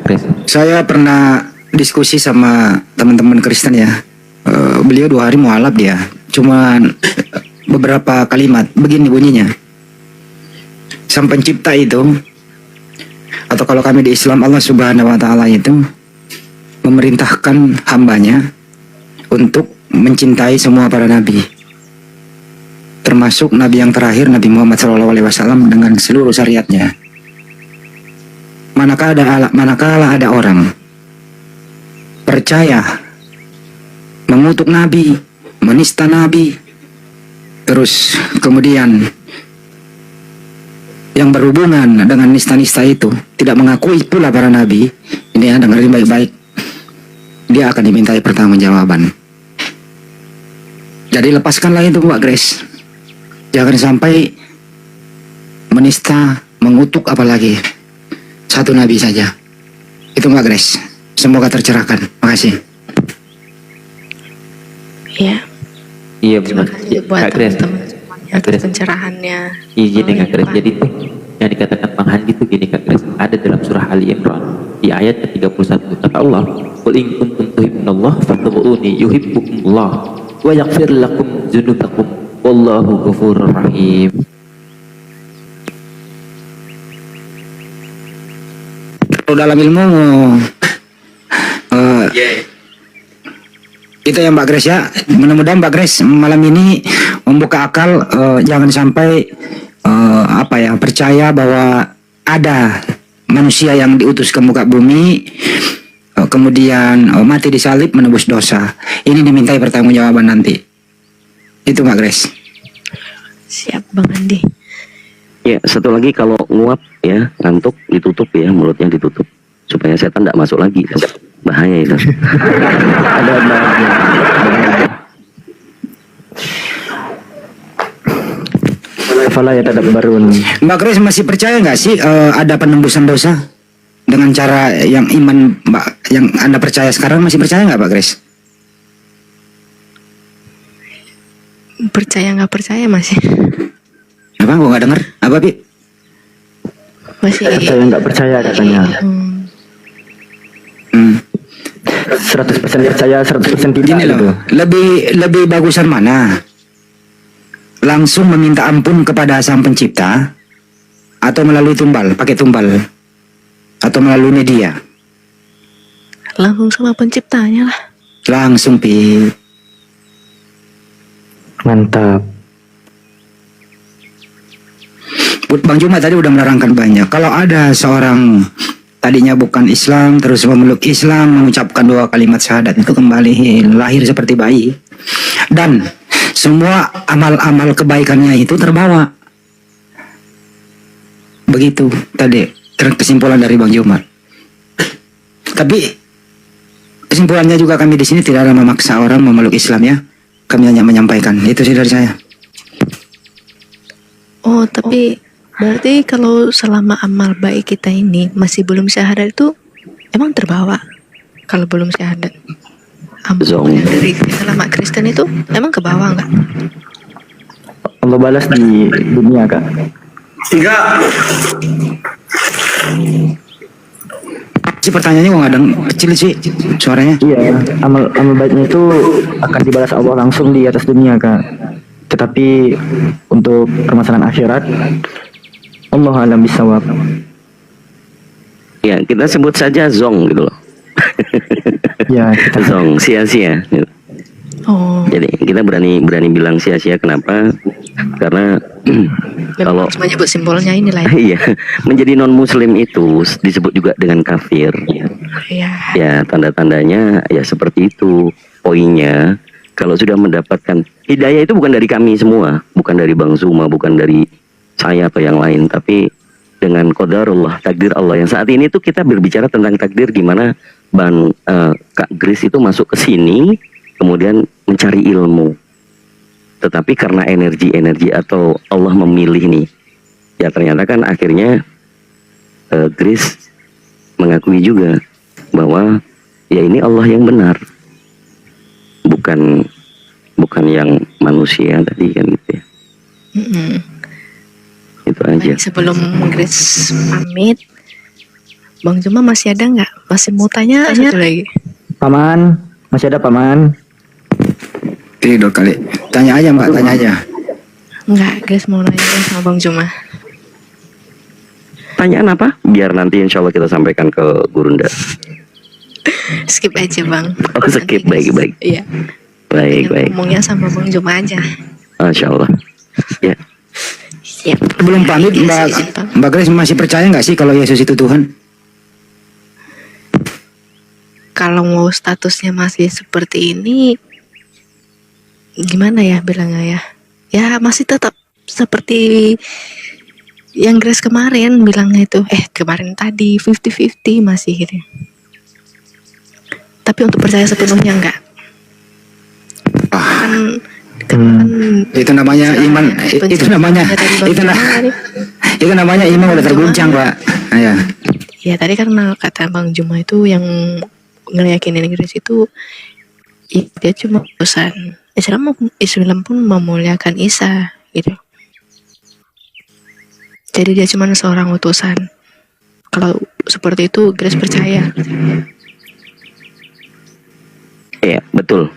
Grace. Saya pernah diskusi sama teman-teman Kristen ya. Beliau 2 hari mualaf dia. Cuman beberapa kalimat begini bunyinya. Sang pencipta itu, atau kalau kami di Islam, Allah Subhanahu wa taala itu memerintahkan hambanya untuk mencintai semua para nabi, termasuk nabi yang terakhir, Nabi Muhammad SAW, dengan seluruh syariatnya. Manakala ada orang percaya, mengutuk nabi, menista nabi, terus kemudian yang berhubungan dengan nista-nista itu tidak mengakui pula para nabi, ini ya, dengerin baik-baik, dia akan dimintai pertanggungjawaban. Jadi lepaskanlah itu Mbak Grace, jangan sampai menista, mengutuk apalagi satu nabi saja. Itu Mbak Grace, semoga tercerahkan. Makasih. Ya, Iya terima benar. kasih buat Kak Grace, teman-teman semuanya atas Grace. pencerahannya. izin ya Oh, Kak iya, Grace. Pak. Jadi tuh yang dikatakan Bang Handi itu gini Kak Grace, ada dalam surah Ali Imran di ayat ke-31, kata Allah, "Qul in kuntum tuhibbunallah fattabi'uni yuhibbukumullah wa yaghfir lakum dzunubakum wallahu ghafurur rahim." Kalau dalam ilmu itu ya Mbak Grace ya, mudah-mudahan Mbak Grace malam ini membuka akal, jangan sampai percaya bahwa ada manusia yang diutus ke muka bumi, kemudian mati disalib menebus dosa. Ini dimintai pertanggungjawaban nanti. Itu Mbak Grace. Siap Bang Andi. Ya, satu lagi, kalau nguap ya, ngantuk, ditutup ya, mulutnya ditutup supaya setan tidak masuk lagi. Bahaya itu. Ada Fala ya tadabbarun. Mbak Grace masih percaya nggak sih ada penembusan dosa dengan cara yang iman Mbak, yang Anda percaya sekarang, masih percaya nggak Mbak Grace? Percaya nggak percaya masih? Apa? Gua nggak dengar. Apa Pi? Masih. Saya nggak percaya katanya. Hmm. 100% percaya, 100% tidak Gini gitu. loh, lebih bagusan mana? Langsung meminta ampun kepada Sang Pencipta, atau melalui tumbal, pakai tumbal, atau melalui media? Langsung sama penciptanya lah. Langsung Pi. Mantap. Bang Juma tadi udah menerangkan banyak. Kalau ada seorang tadinya bukan Islam, terus memeluk Islam, mengucapkan 2 kalimat syahadat, itu kembali lahir seperti bayi. Dan semua amal-amal kebaikannya itu terbawa. Begitu tadi kesimpulan dari Bang Juma. Tapi kesimpulannya juga, kami di sini tidak ada memaksa orang memeluk Islam ya. Kami hanya menyampaikan. Itu sih dari saya. Oh, tapi berarti kalau selama amal baik kita ini masih belum syahadat itu emang terbawa. Kalau belum syahadat, amal Zong. yang dari selama Kristen itu emang ke bawah nggak? Allah balas di dunia Kak. Si pertanyaannya kok nggak ada kecil sih suaranya. Iya, amal baiknya itu akan dibalas Allah langsung di atas dunia Kak. Tetapi untuk permasalahan akhirat, Allah alam bisawab. Ya, kita sebut saja zong gitu loh. Ya, kita Zong, sia-sia gitu. Oh, Jadi kita berani bilang sia-sia, kenapa? Karena kalau memang harus menyebut simbolnya inilah ya. iya, menjadi non muslim itu disebut juga dengan kafir. Ya. Ya, tanda-tandanya ya seperti itu. Poinnya, kalau sudah mendapatkan hidayah itu bukan dari kami semua, bukan dari Bang Zuma, bukan dari saya atau yang lain, tapi dengan qadarullah, takdir Allah. Yang saat ini tuh kita berbicara tentang takdir, gimana Bang Kak Grace itu masuk ke sini, kemudian mencari ilmu. Tetapi karena energi atau Allah memilih nih, ya ternyata kan akhirnya Grace mengakui juga bahwa ya ini Allah yang benar, bukan yang manusia tadi kan gitu ya. Mm-mm. Itu aja. Baik, sebelum Grace pamit, Bang Juma masih ada nggak? Masih mau tanya satu lagi? Paman, masih ada Paman? Tidur kali. Tanya aja Mbak, tanya aja. Enggak, Grace mau nanya sama Bang Juma. Tanyaan apa? Biar nanti insya Allah kita sampaikan ke Gurunda. Skip aja Bang. Oh, skip. Nanti, Baik. Iya. Baik. Ngomongnya sama Bang Juma aja. Masya Allah. Ya. Siap. Sebelum pamit, Izin, Bang. Mbak Grace masih percaya nggak sih kalau Yesus itu Tuhan? Kalau mau statusnya masih seperti ini, gimana ya bilangnya ya? Ya masih tetap seperti yang Grace kemarin bilangnya itu. Kemarin tadi 50-50 masih gitu. Tapi untuk percaya sepenuhnya enggak. Itu namanya iman. Itu namanya iman udah terguncang Pak. Ya. Ya tadi karena kata Bang Juma itu yang ngeyakinin Grace itu dia cuma pesan Islam pun memuliakan Isa gitu. Jadi dia cuma seorang utusan. Kalau seperti itu Grace percaya. Iya, betul.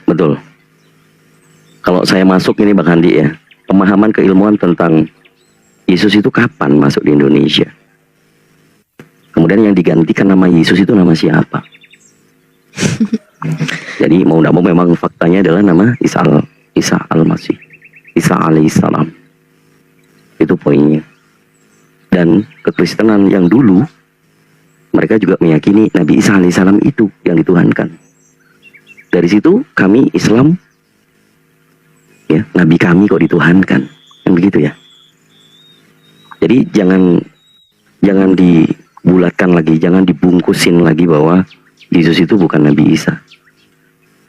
Kalau saya masuk ini Bang Handi ya, pemahaman keilmuan tentang Yesus itu kapan masuk di Indonesia? Kemudian yang digantikan nama Yesus itu nama siapa? Jadi mau tidak mau memang faktanya adalah nama Isa al-Masih, Isa alaihissalam. Itu poinnya. Dan kekristenan yang dulu mereka juga meyakini Nabi Isa alaihissalam itu yang dituhankan. Dari situ kami Islam, ya Nabi kami kok dituhankan, kan begitu ya. Jadi jangan dibulatkan lagi, jangan dibungkusin lagi bahwa Yesus itu bukan Nabi Isa.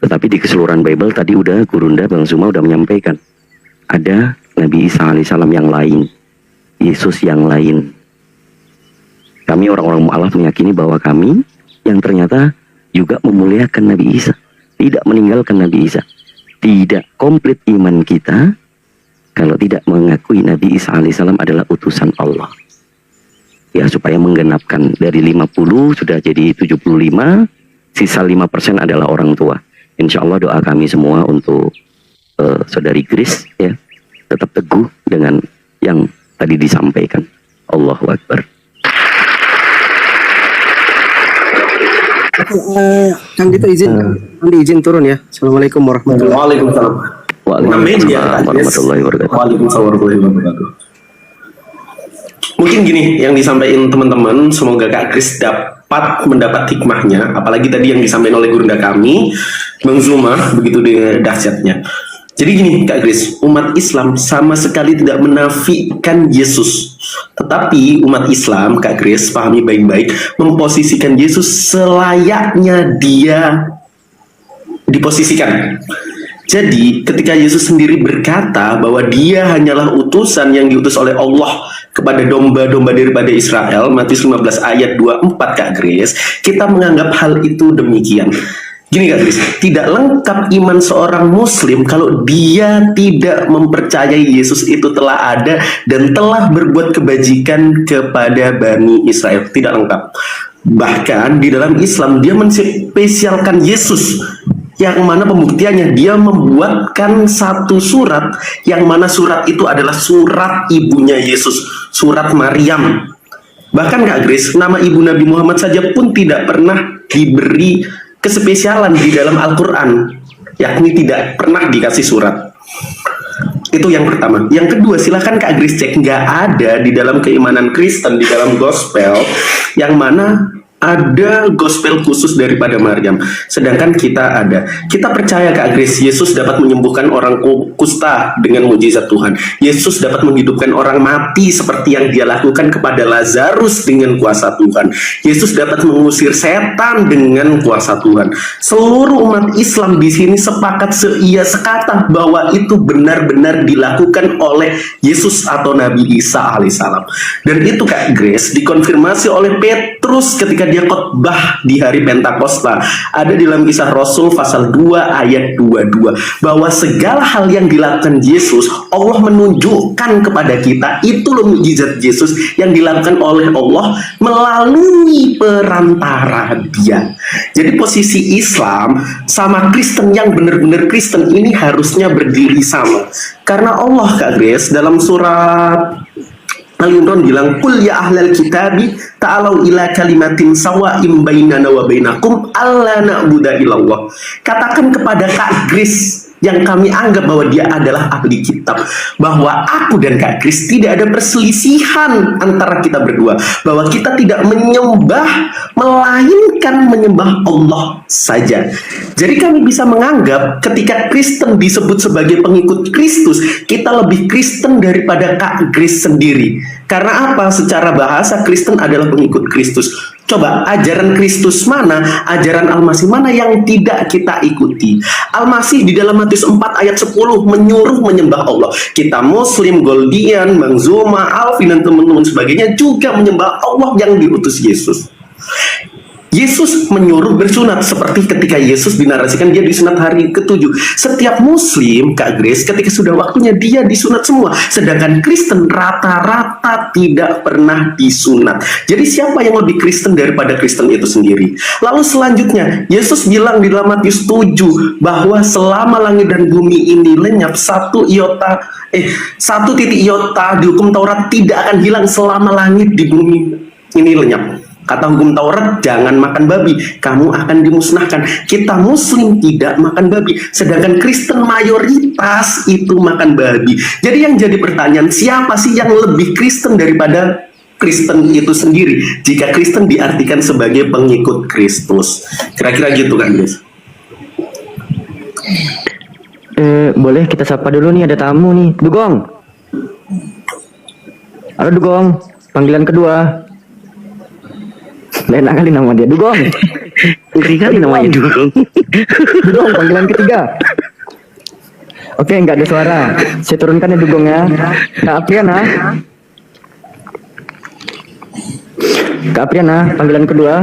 Tetapi di keseluruhan Bible tadi udah Gurunda Bang Zuma udah menyampaikan ada Nabi Isa alaihissalam yang lain, Yesus yang lain. Kami orang-orang mu'alaf meyakini bahwa kami yang ternyata juga memuliakan Nabi Isa, tidak meninggalkan Nabi Isa. Tidak komplit iman kita kalau tidak mengakui Nabi Isa alaihissalam adalah utusan Allah. Ya, supaya menggenapkan dari 50 sudah jadi 75, sisa 5% adalah orang tua. Insya Allah doa kami semua untuk saudari Grace ya, tetap teguh dengan yang tadi disampaikan. Allahu Akbar. Kang Dito izin turun ya. Assalamualaikum warahmatullahi wabarakatuh. Waalaikumsalam warahmatullahi wabarakatuh. Waalaikumsalam warahmatullahi wabarakatuh. Mungkin gini yang disampaikan teman-teman, semoga Kak Grace dapat mendapat hikmahnya, apalagi tadi yang disampaikan oleh Gurunda kami, Bang Zuma, begitu dahsyatnya. Jadi gini Kak Grace, umat Islam sama sekali tidak menafikan Yesus. Tetapi umat Islam, Kak Grace, pahami baik-baik, memposisikan Yesus selayaknya dia diposisikan. Jadi ketika Yesus sendiri berkata bahwa dia hanyalah utusan yang diutus oleh Allah kepada domba-domba daripada Israel, Matius 15 ayat 24 Kak Grace, kita menganggap hal itu demikian. Gini Kak Grace, tidak lengkap iman seorang muslim kalau dia tidak mempercayai Yesus itu telah ada dan telah berbuat kebajikan kepada Bani Israel. Tidak lengkap. Bahkan di dalam Islam dia menspesialkan Yesus, yang mana pembuktiannya dia membuatkan satu surat yang mana surat itu adalah surat ibunya Yesus, surat Maryam. Bahkan Kak Grace, nama ibu Nabi Muhammad saja pun tidak pernah diberi kespesialan di dalam Al-Quran, yakni tidak pernah dikasih surat. Itu yang pertama. Yang kedua, silahkan Kak Grace cek, nggak ada di dalam keimanan Kristen, di dalam gospel yang mana ada gospel khusus daripada Maryam. Sedangkan kita ada. Kita percaya Kak Grace, Yesus dapat menyembuhkan orang kusta dengan mujizat Tuhan. Yesus dapat menghidupkan orang mati seperti yang dia lakukan kepada Lazarus dengan kuasa Tuhan. Yesus dapat mengusir setan dengan kuasa Tuhan. Seluruh umat Islam di sini sepakat sekata bahwa itu benar-benar dilakukan oleh Yesus atau Nabi Isa alaihissalam. Dan itu Kak Grace dikonfirmasi oleh Petrus ketika dia khotbah di hari Pentakosta. Ada di dalam Kisah Rasul pasal 2 ayat 22 bahwa segala hal yang dilakukan Yesus, Allah menunjukkan kepada kita itu loh mukjizat Yesus yang dilakukan oleh Allah melalui perantara dia. Jadi posisi Islam sama Kristen yang benar-benar Kristen ini harusnya berdiri sama. Karena Allah Kak Grace dalam surat Al-Imran bilang, "Qul ya ahlal kitabi ta'alau ila kalimatin sawa'im bainana wa bainakum alla na'budu illallah." Katakan kepada Kak Grace yang kami anggap bahwa dia adalah ahli kitab, bahwa aku dan Kak Grace tidak ada perselisihan antara kita berdua, bahwa kita tidak menyembah melainkan menyembah Allah saja. Jadi kami bisa menganggap ketika Kristen disebut sebagai pengikut Kristus, kita lebih Kristen daripada Kak Grace sendiri. Karena apa? Secara bahasa Kristen adalah pengikut Kristus. Coba ajaran Kristus mana, ajaran Al-Masih mana yang tidak kita ikuti? Al-Masih di dalam Matius 4 ayat 10 menyuruh menyembah Allah. Kita Muslim, Goldian, Bang Zuma, Alvin dan teman-teman sebagainya juga menyembah Allah yang diutus Yesus. Yesus menyuruh bersunat seperti ketika Yesus dinarasikan dia disunat hari ke-7. Setiap Muslim, Kak Grace, ketika sudah waktunya dia disunat semua. Sedangkan Kristen rata-rata tidak pernah disunat. Jadi siapa yang lebih Kristen daripada Kristen itu sendiri? Lalu selanjutnya, Yesus bilang di dalam Matius 7 bahwa selama langit dan bumi ini lenyap, satu titik iota di hukum Taurat tidak akan hilang selama langit di bumi ini lenyap. Kata hukum Taurat, jangan makan babi, kamu akan dimusnahkan. Kita Muslim tidak makan babi, sedangkan Kristen mayoritas itu makan babi. Jadi yang jadi pertanyaan, siapa sih yang lebih Kristen daripada Kristen itu sendiri? Jika Kristen diartikan sebagai pengikut Kristus. Kira-kira gitu kan, guys? Boleh kita sapa dulu nih, ada tamu nih. Dugong. Halo Dugong, panggilan kedua. Lain kali nama dia Dugong. Ngeri kali namanya Dugong. Dugong panggilan ketiga. Oke, nggak ada suara. Saya turunkan ya Dugongnya. Kak Apriana. Kak Apriana panggilan kedua.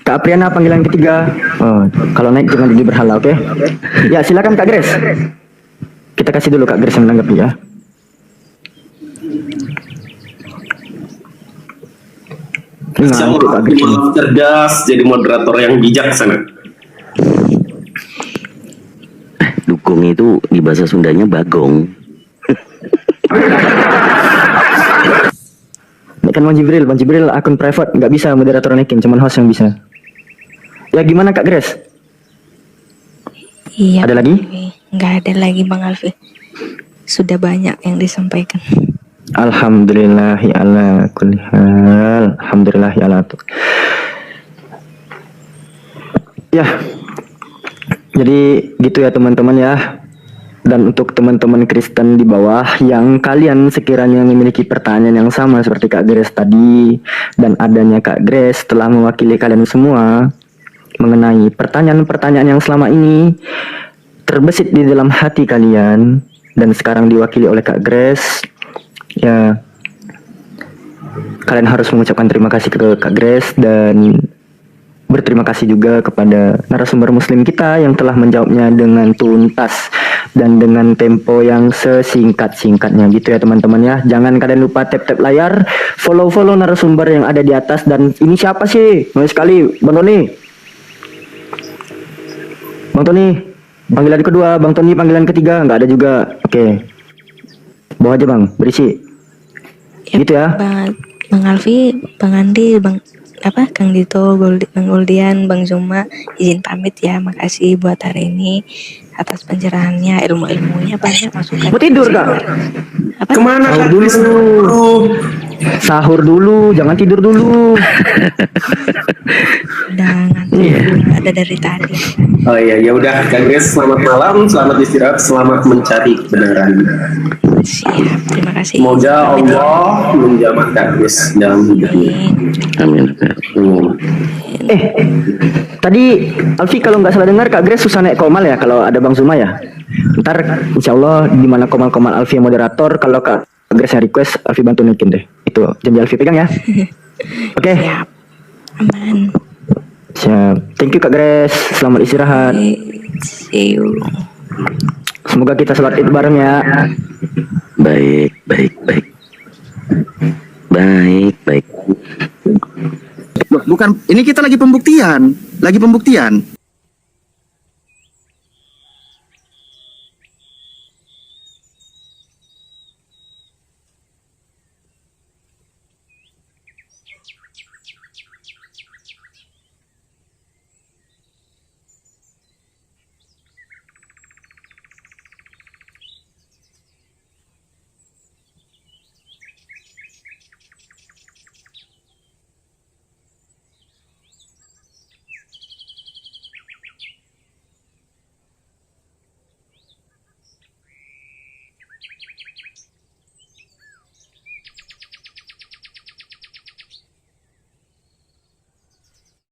Kak Apriana panggilan ketiga. Oh, kalau naik jangan jadi berhala, oke? Ya, silakan Kak Grace. Kita kasih dulu Kak Grace yang menanggapi ya. Insya Allah cerdas, jadi moderator yang bijaksana. Dukung itu di bahasa Sundanya bagong. Ini kan Bang Jibril akun private, nggak bisa moderator naikin, cuman host yang bisa. Ya gimana Kak Grace? Iya. Ada lagi? Nggak ada lagi Bang Alfi. Sudah banyak yang disampaikan. Alhamdulillahi ala kulli hal. Alhamdulillahi ala tu. Ya. Jadi gitu ya teman-teman ya. Dan untuk teman-teman Kristen di bawah yang kalian sekiranya memiliki pertanyaan yang sama seperti Kak Grace tadi, dan adanya Kak Grace telah mewakili kalian semua mengenai pertanyaan-pertanyaan yang selama ini terbesit di dalam hati kalian dan sekarang diwakili oleh Kak Grace. Ya, kalian harus mengucapkan terima kasih ke Kak Grace dan berterima kasih juga kepada narasumber muslim kita yang telah menjawabnya dengan tuntas dan dengan tempo yang sesingkat-singkatnya gitu ya teman-teman ya. Jangan kalian lupa tap-tap layar, follow narasumber yang ada di atas. Dan ini siapa sih? Mau sekali Bang Tony. Bang Tony panggilan kedua, Bang Tony panggilan ketiga, nggak ada juga. Oke. Bawa aja Bang, berisi. Ya, gitu ya. Bang Alfi, Bang Andi, Kang Dito, Bang Goldian, Bang Zuma, izin pamit ya. Makasih buat hari ini atas pencerahannya, ilmu-ilmunya banyak masukan. Mau tidur Kak? Apa? Kemana Sahur Kak? dulu. Sahur dulu, jangan tidur dulu. Udah ngantuk, ada dari tadi. Oh iya, ya udah Kak Grace, selamat malam, selamat istirahat, selamat mencari kebenaran. Siap, terima kasih. Semoga Allah menjamah Kak Grace dalam hidupnya. Amin. Tadi Alfi kalau nggak salah dengar Kak Grace susah naik komal ya kalau ada Bang Zuma ya. Ntar insya Allah di mana komal-komal Alfi yang moderator, kalau Kak Grace yang request Alfi bantu naikin deh. Itu janji Alfi, pegang ya. Oke. Siap. Aman. Siap. Thank you Kak Grace. Selamat istirahat. See you. Semoga kita sholat Id bareng ya. Baik, baik, baik. Baik, baik. Loh, bukan, ini kita lagi pembuktian.